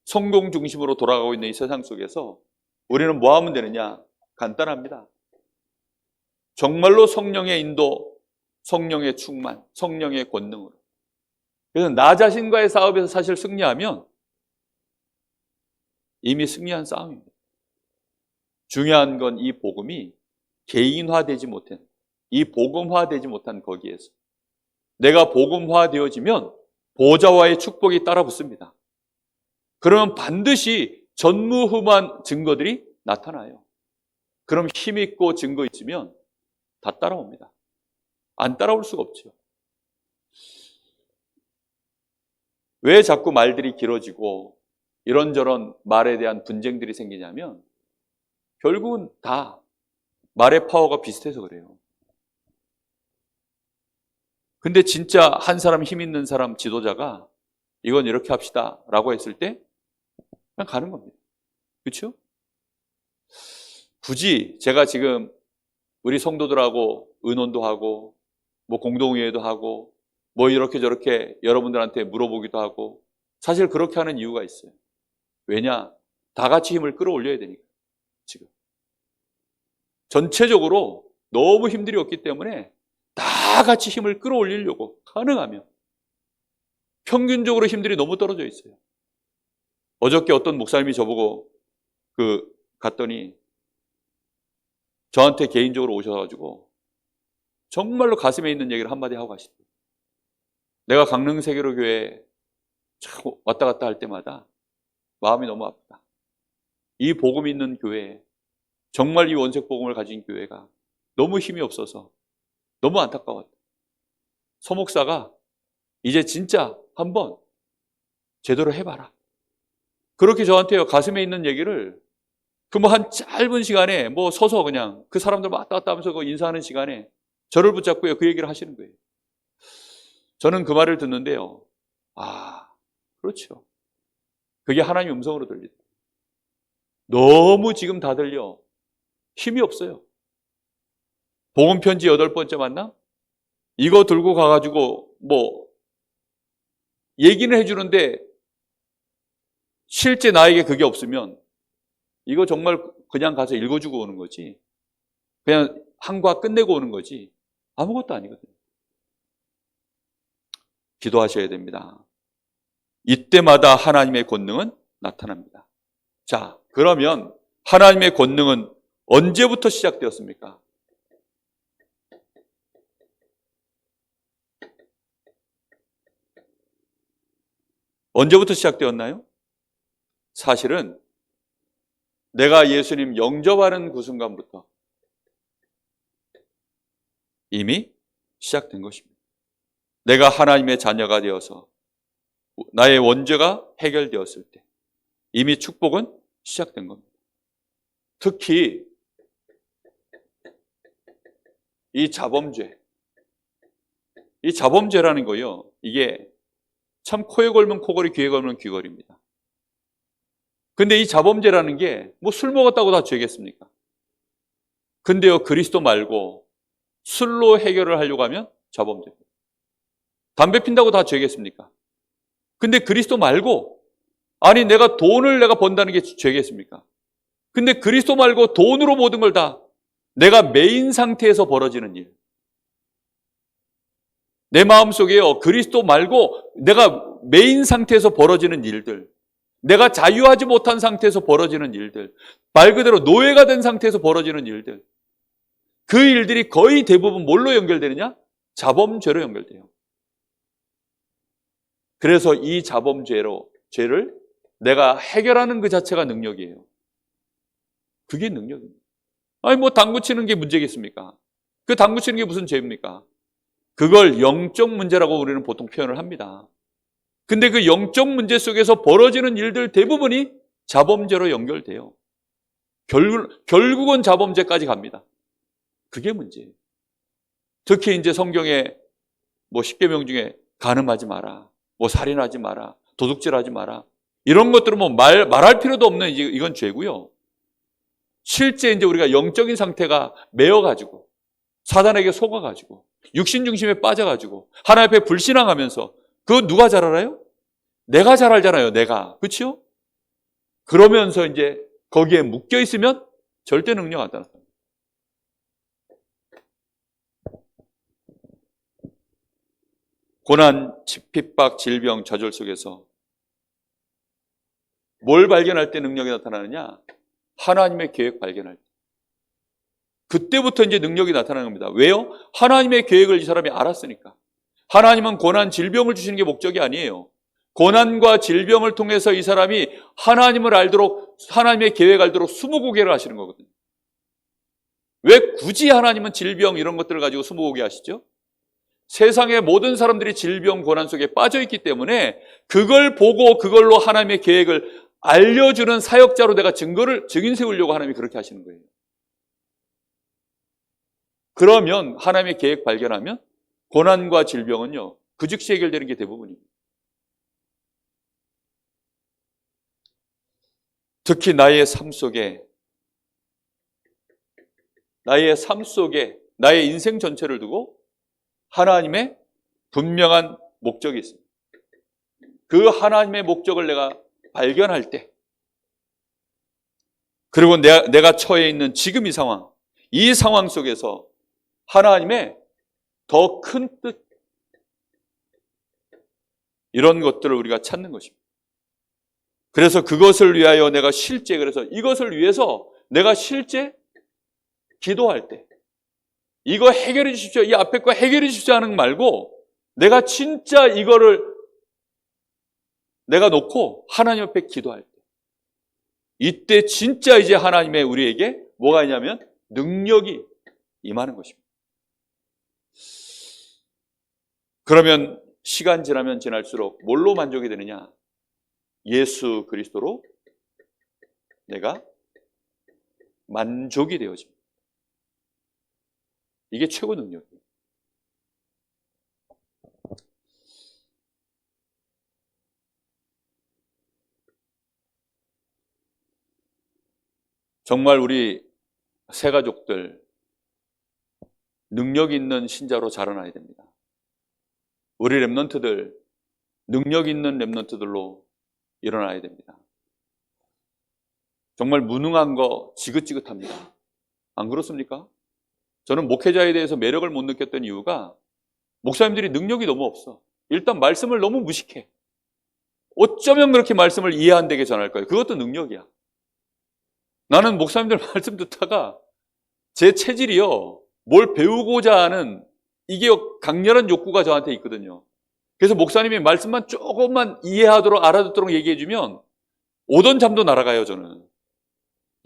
성공 중심으로 돌아가고 있는 이 세상 속에서 우리는 뭐 하면 되느냐? 간단합니다. 정말로 성령의 인도, 성령의 충만, 성령의 권능으로. 그래서 나 자신과의 싸움에서 사실 승리하면 이미 승리한 싸움입니다. 중요한 건 이 복음이 개인화되지 못한, 이 복음화되지 못한 거기에서 내가 복음화되어지면 보좌와의 축복이 따라 붙습니다. 그러면 반드시 전무후무한 증거들이 나타나요. 그럼 힘있고 증거 있으면 다 따라옵니다. 안 따라올 수가 없죠. 왜 자꾸 말들이 길어지고 이런저런 말에 대한 분쟁들이 생기냐면 결국은 다 말의 파워가 비슷해서 그래요. 근데 진짜 한 사람 힘 있는 사람 지도자가 이건 이렇게 합시다 라고 했을 때 그냥 가는 겁니다. 그렇죠? 굳이 제가 지금 우리 성도들하고 의논도 하고 뭐 공동회의도 하고 뭐 이렇게 저렇게 여러분들한테 물어보기도 하고 사실 그렇게 하는 이유가 있어요. 왜냐? 다 같이 힘을 끌어올려야 되니까. 지금 전체적으로 너무 힘들이 없기 때문에 다 같이 힘을 끌어올리려고 가능하면 평균적으로 힘들이 너무 떨어져 있어요. 어저께 어떤 목사님이 저보고 갔더니 저한테 개인적으로 오셔가지고 정말로 가슴에 있는 얘기를 한마디 하고 가시더라고요. 내가 강릉세계로교회에 왔다 갔다 할 때마다 마음이 너무 아프다. 이 복음 있는 교회에 정말 이 원색 복음을 가진 교회가 너무 힘이 없어서 너무 안타까웠다. 서 목사가 이제 진짜 한번 제대로 해봐라. 그렇게 저한테요 가슴에 있는 얘기를 한 짧은 시간에 서서 그냥 그 사람들 왔다 갔다 하면서 인사하는 시간에 저를 붙잡고요 그 얘기를 하시는 거예요. 저는 그 말을 듣는데요. 그렇죠. 그게 하나님의 음성으로 들리다. 너무 지금 다 들려. 힘이 없어요. 복음 편지 8번째 만남? 이거 들고 가가지고 얘기는 해주는데 실제 나에게 그게 없으면 이거 정말 그냥 가서 읽어주고 오는 거지. 그냥 한과 끝내고 오는 거지. 아무것도 아니거든요. 기도하셔야 됩니다. 이때마다 하나님의 권능은 나타납니다. 자, 그러면 하나님의 권능은 언제부터 시작되었습니까? 언제부터 시작되었나요? 사실은 내가 예수님 영접하는 그 순간부터 이미 시작된 것입니다. 내가 하나님의 자녀가 되어서 나의 원죄가 해결되었을 때 이미 축복은 시작된 겁니다. 특히 이 자범죄라는 거요. 이게 참 코에 걸면 코걸이, 귀에 걸면 귀걸이입니다. 근데 이 자범죄라는 게 술 먹었다고 다 죄겠습니까? 근데요, 그리스도 말고 술로 해결을 하려고 하면 자범죄입니다. 담배 핀다고 다 죄겠습니까? 근데 그리스도 말고 내가 돈을 번다는 게 죄겠습니까? 근데 그리스도 말고 돈으로 모든 걸 다 내가 메인 상태에서 벌어지는 일. 내 마음속에요. 그리스도 말고 내가 메인 상태에서 벌어지는 일들. 내가 자유하지 못한 상태에서 벌어지는 일들. 말 그대로 노예가 된 상태에서 벌어지는 일들. 그 일들이 거의 대부분 뭘로 연결되느냐? 자범죄로 연결돼요. 그래서 이 죄를 내가 해결하는 그 자체가 능력이에요. 그게 능력입니다. 당구 치는 게 문제겠습니까? 그 당구 치는 게 무슨 죄입니까? 그걸 영적 문제라고 우리는 보통 표현을 합니다. 근데 그 영적 문제 속에서 벌어지는 일들 대부분이 자범죄로 연결돼요. 결국은 자범죄까지 갑니다. 그게 문제예요. 특히 이제 성경에 뭐 10계명 중에 간음하지 마라, 뭐 살인하지 마라, 도둑질하지 마라, 이런 것들은 뭐 말할 필요도 없는 이건 죄고요. 실제 이제 우리가 영적인 상태가 매여가지고 사단에게 속아가지고 육신 중심에 빠져가지고 하나님 앞에 불신앙하면서 그거 누가 잘 알아요? 내가 잘 알잖아요. 내가. 그렇죠? 그러면서 이제 거기에 묶여 있으면 절대 능력 안 나타납니다. 고난, 핍박, 질병, 좌절 속에서 뭘 발견할 때 능력이 나타나느냐? 하나님의 계획 발견할 때. 그때부터 이제 능력이 나타나는 겁니다. 왜요? 하나님의 계획을 이 사람이 알았으니까. 하나님은 고난, 질병을 주시는 게 목적이 아니에요. 고난과 질병을 통해서 이 사람이 하나님을 알도록, 하나님의 계획 알도록 스무고개를 하시는 거거든요. 왜 굳이 하나님은 질병 이런 것들을 가지고 스무고개 하시죠? 세상의 모든 사람들이 질병, 고난 속에 빠져 있기 때문에 그걸 보고 그걸로 하나님의 계획을 알려주는 사역자로 내가 증인 세우려고 하나님이 그렇게 하시는 거예요. 그러면 하나님의 계획 발견하면 고난과 질병은요, 그 즉시 해결되는 게 대부분입니다. 특히 나의 삶 속에 나의 인생 전체를 두고 하나님의 분명한 목적이 있습니다. 그 하나님의 목적을 내가 발견할 때, 그리고 내가 처해 있는 지금 이 상황 속에서 하나님의 더 큰 뜻, 이런 것들을 우리가 찾는 것입니다. 그래서 그것을 위하여 그래서 이것을 위해서 내가 실제 기도할 때, 이거 해결해 주십시오, 이 앞에 거 해결해 주십시오 하는 거 말고, 내가 진짜 이거를 내가 놓고 하나님 앞에 기도할 때, 이때 진짜 이제 하나님의 우리에게 뭐가 있냐면 능력이 임하는 것입니다. 그러면 시간 지나면 지날수록 뭘로 만족이 되느냐? 예수 그리스도로 내가 만족이 되어집니다. 이게 최고 능력이에요. 정말 우리 새가족들 능력 있는 신자로 자라나야 됩니다. 우리 렘넌트들 능력 있는 렘넌트들로 일어나야 됩니다. 정말 무능한 거 지긋지긋합니다. 안 그렇습니까? 저는 목회자에 대해서 매력을 못 느꼈던 이유가 목사님들이 능력이 너무 없어. 일단 말씀을 너무 무식해. 어쩌면 그렇게 말씀을 이해 안 되게 전할까요? 그것도 능력이야. 나는 목사님들 말씀 듣다가 제 체질이요, 뭘 배우고자 하는 이게 강렬한 욕구가 저한테 있거든요. 그래서 목사님이 말씀만 조금만 이해하도록 알아듣도록 얘기해주면 오던 잠도 날아가요, 저는.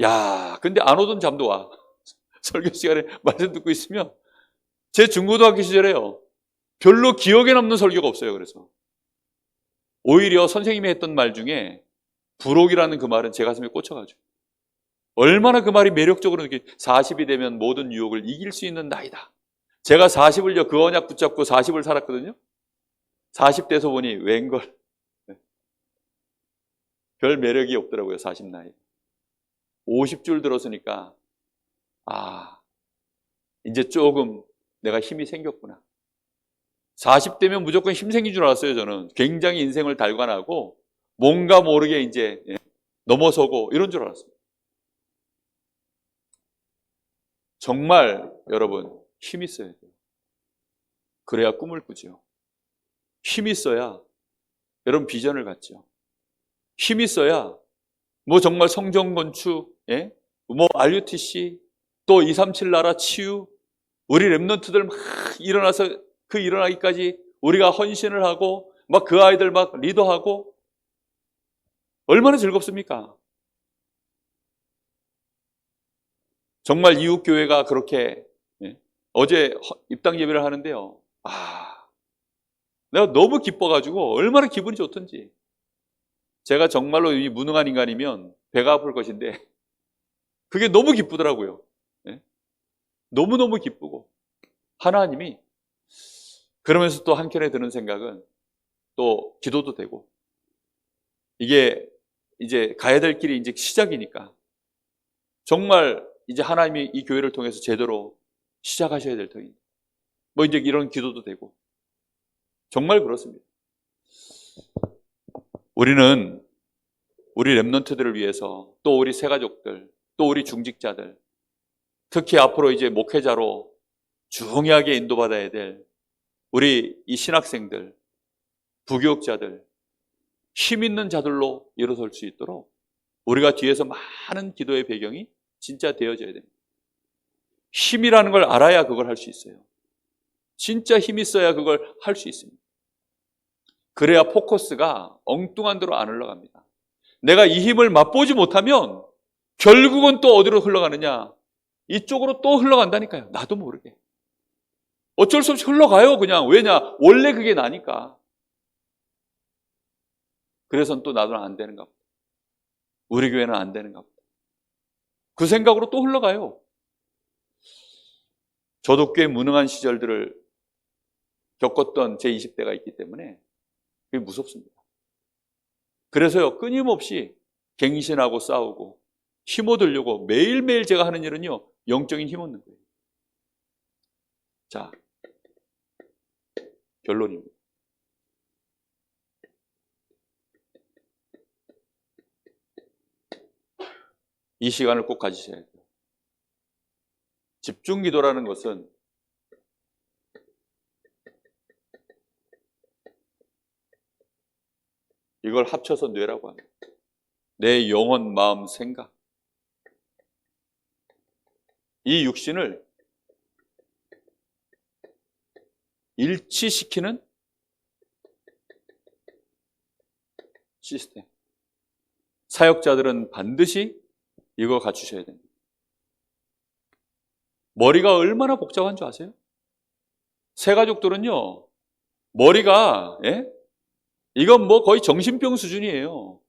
야, 근데 안 오던 잠도 와. 설교 시간에 말씀 듣고 있으면 제 중고등학교 시절에요, 별로 기억에 남는 설교가 없어요. 그래서 오히려 선생님이 했던 말 중에 부록이라는 그 말은 제 가슴에 꽂혀가지고, 얼마나 그 말이 매력적으로 40이 되면 모든 유혹을 이길 수 있는 나이다. 제가 40을요 그 언약 붙잡고 40을 살았거든요. 40 돼서 보니 웬걸 별 매력이 없더라고요. 40 나이. 50줄 들었으니까 이제 조금 내가 힘이 생겼구나. 40대면 무조건 힘 생긴 줄 알았어요. 저는 굉장히 인생을 달관하고 뭔가 모르게 이제 넘어서고 이런 줄 알았어요. 정말 여러분 힘이 있어야 돼요. 그래야 꿈을 꾸죠. 힘이 있어야 여러분 비전을 갖죠. 힘이 있어야 뭐 정말 성전 건축, 뭐 RUTC, 또 237 나라 치유, 우리 렘넌트들 막 일어나서 그 일어나기까지 우리가 헌신을 하고 막 그 아이들 막 리더하고 얼마나 즐겁습니까? 정말 이웃교회가 그렇게 어제 입당 예배를 하는데요, 내가 너무 기뻐가지고 얼마나 기분이 좋던지. 제가 정말로 이 무능한 인간이면 배가 아플 것인데 그게 너무 기쁘더라고요. 예? 너무너무 기쁘고 하나님이 그러면서 또 한켠에 드는 생각은 또 기도도 되고 이게 이제 가야 될 길이 이제 시작이니까 정말 이제 하나님이 이 교회를 통해서 제대로 시작하셔야 될 터입니다. 뭐 이제 이런 기도도 되고 정말 그렇습니다. 우리는 우리 렘넌트들을 위해서 또 우리 새가족들 또 우리 중직자들 특히 앞으로 이제 목회자로 중요하게 인도받아야 될 우리 이 신학생들 부교육자들 힘 있는 자들로 일어설 수 있도록 우리가 뒤에서 많은 기도의 배경이 진짜 되어져야 됩니다. 힘이라는 걸 알아야 그걸 할 수 있어요. 진짜 힘이 있어야 그걸 할 수 있습니다. 그래야 포커스가 엉뚱한 데로 안 흘러갑니다. 내가 이 힘을 맛보지 못하면 결국은 또 어디로 흘러가느냐? 이쪽으로 또 흘러간다니까요. 나도 모르게. 어쩔 수 없이 흘러가요, 그냥. 왜냐? 원래 그게 나니까. 그래서는 또 나도 안 되는가 보다. 우리 교회는 안 되는가 보다. 그 생각으로 또 흘러가요. 저도 꽤 무능한 시절들을 겪었던 제 20대가 있기 때문에 그게 무섭습니다. 그래서요, 끊임없이 갱신하고 싸우고 힘 얻으려고 매일매일 제가 하는 일은요, 영적인 힘 얻는 거예요. 자, 결론입니다. 이 시간을 꼭 가지셔야 돼요. 집중 기도라는 것은 이걸 합쳐서 뇌라고 합니다. 내 영혼, 마음, 생각. 이 육신을 일치시키는 시스템. 사역자들은 반드시 이거 갖추셔야 됩니다. 머리가 얼마나 복잡한 줄 아세요? 새가족들은요, 머리가, 이건 뭐 거의 정신병 수준이에요.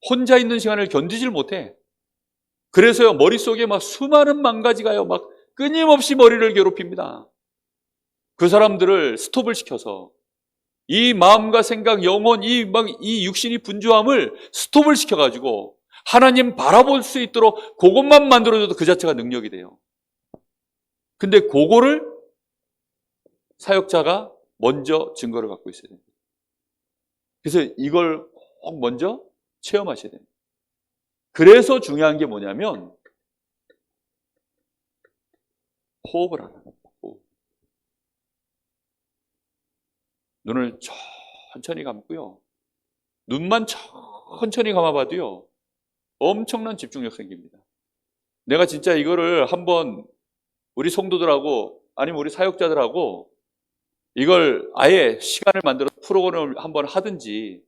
혼자 있는 시간을 견디질 못해. 그래서요, 머릿속에 막 수많은 망가지가요, 막 끊임없이 머리를 괴롭힙니다. 그 사람들을 스톱을 시켜서 이 마음과 생각, 영혼, 이 육신이 분주함을 스톱을 시켜가지고 하나님 바라볼 수 있도록 그것만 만들어줘도 그 자체가 능력이 돼요. 근데 그거를 사역자가 먼저 증거를 갖고 있어야 됩니다. 그래서 이걸 꼭 먼저 체험하셔야 됩니다. 그래서 중요한 게 뭐냐면 호흡을 하는 겁니다. 호흡. 눈을 천천히 감고요. 눈만 천천히 감아봐도요. 엄청난 집중력 생깁니다. 내가 진짜 이거를 한번 우리 성도들하고 아니면 우리 사역자들하고 이걸 아예 시간을 만들어서 프로그램을 한번 하든지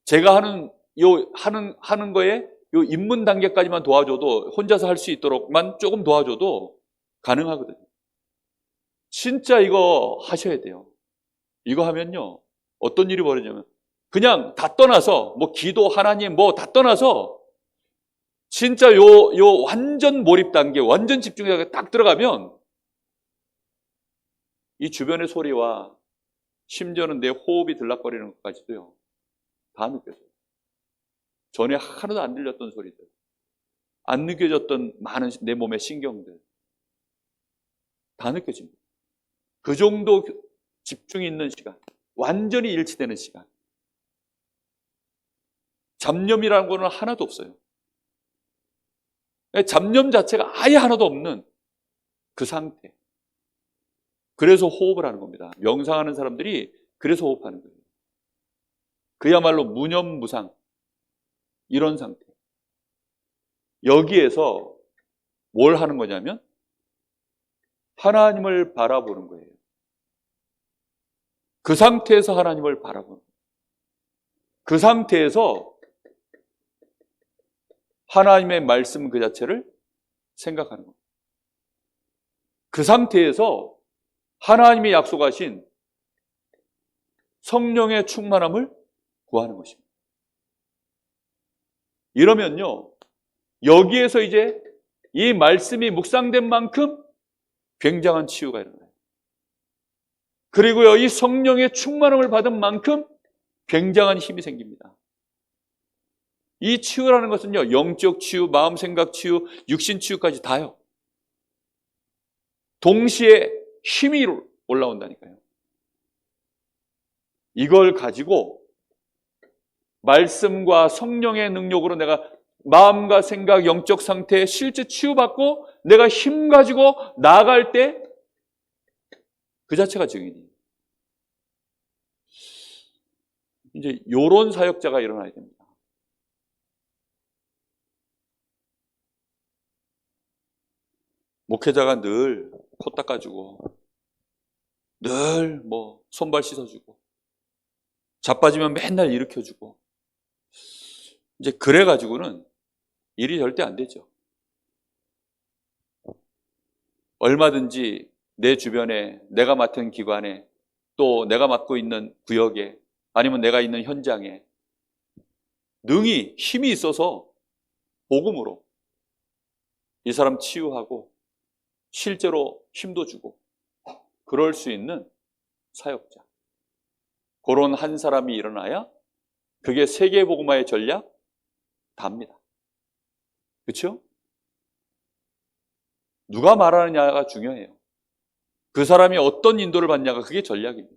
제가 하는 거에 요 입문 단계까지만 도와줘도 혼자서 할 수 있도록만 조금 도와줘도 가능하거든요. 진짜 이거 하셔야 돼요. 이거 하면요. 어떤 일이 벌어지냐면 그냥 다 떠나서 뭐 기도 하나님 뭐 다 떠나서 진짜 요 완전 몰입 단계, 완전 집중력에 딱 들어가면 이 주변의 소리와 심지어는 내 호흡이 들락거리는 것까지도요. 다 느껴져요. 전에 하나도 안 들렸던 소리들, 안 느껴졌던 많은 내 몸의 신경들 다 느껴집니다. 그 정도 집중이 있는 시간, 완전히 일치되는 시간. 잡념이라는 거는 하나도 없어요. 잡념 자체가 아예 하나도 없는 그 상태. 그래서 호흡을 하는 겁니다. 명상하는 사람들이 그래서 호흡하는 거예요. 그야말로 무념무상 이런 상태. 여기에서 뭘 하는 거냐면 하나님을 바라보는 거예요. 그 상태에서 하나님을 바라보는 거예요. 그 상태에서 하나님의 말씀 그 자체를 생각하는 겁니다. 그 상태에서 하나님이 약속하신 성령의 충만함을 구하는 것입니다. 이러면요, 여기에서 이제 이 말씀이 묵상된 만큼 굉장한 치유가 일어나요. 그리고요, 이 성령의 충만함을 받은 만큼 굉장한 힘이 생깁니다. 이 치유라는 것은요, 영적 치유, 마음 생각 치유, 육신 치유까지 다요. 동시에 힘이 올라온다니까요. 이걸 가지고 말씀과 성령의 능력으로 내가 마음과 생각, 영적 상태에 실제 치유받고 내가 힘 가지고 나아갈 때 그 자체가 증인이에요. 이제 요런 사역자가 일어나야 됩니다. 목회자가 늘 코 닦아주고 늘 손발 씻어주고 자빠지면 맨날 일으켜주고 이제 그래가지고는 일이 절대 안 되죠. 얼마든지 내 주변에, 내가 맡은 기관에, 또 내가 맡고 있는 구역에, 아니면 내가 있는 현장에 능히 힘이 있어서 복음으로 이 사람 치유하고 실제로 힘도 주고 그럴 수 있는 사역자, 그런 한 사람이 일어나야 그게 세계복음화의 전략 답니다. 그렇죠? 누가 말하느냐가 중요해요. 그 사람이 어떤 인도를 받냐가 그게 전략입니다.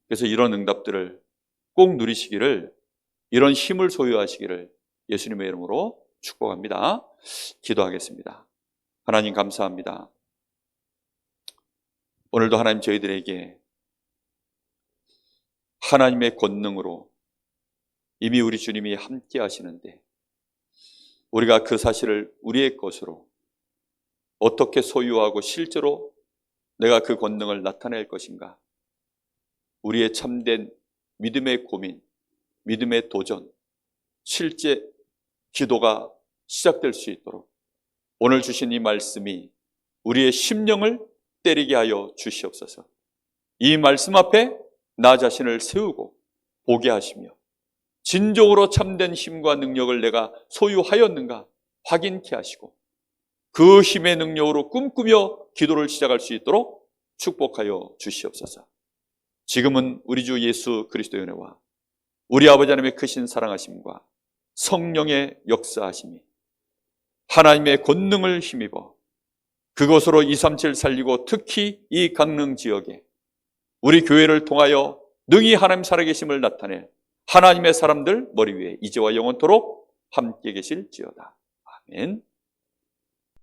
그래서 이런 응답들을 꼭 누리시기를, 이런 힘을 소유하시기를 예수님의 이름으로 축복합니다. 기도하겠습니다. 하나님 감사합니다. 오늘도 하나님 저희들에게 하나님의 권능으로 이미 우리 주님이 함께 하시는데 우리가 그 사실을 우리의 것으로 어떻게 소유하고 실제로 내가 그 권능을 나타낼 것인가, 우리의 참된 믿음의 고민, 믿음의 도전, 실제 기도가 시작될 수 있도록 오늘 주신 이 말씀이 우리의 심령을 때리게 하여 주시옵소서. 이 말씀 앞에 나 자신을 세우고 보게 하시며 진정으로 참된 힘과 능력을 내가 소유하였는가 확인케 하시고 그 힘의 능력으로 꿈꾸며 기도를 시작할 수 있도록 축복하여 주시옵소서. 지금은 우리 주 예수 그리스도의 은혜와 우리 아버지 하나님의 크신 사랑하심과 성령의 역사하심이 하나님의 권능을 힘입어 그것으로 237 살리고 특히 이 강릉 지역에 우리 교회를 통하여 능히 하나님 살아계심을 나타낼 하나님의 사람들 머리 위에 이제와 영원토록 함께 계실지어다. 아멘.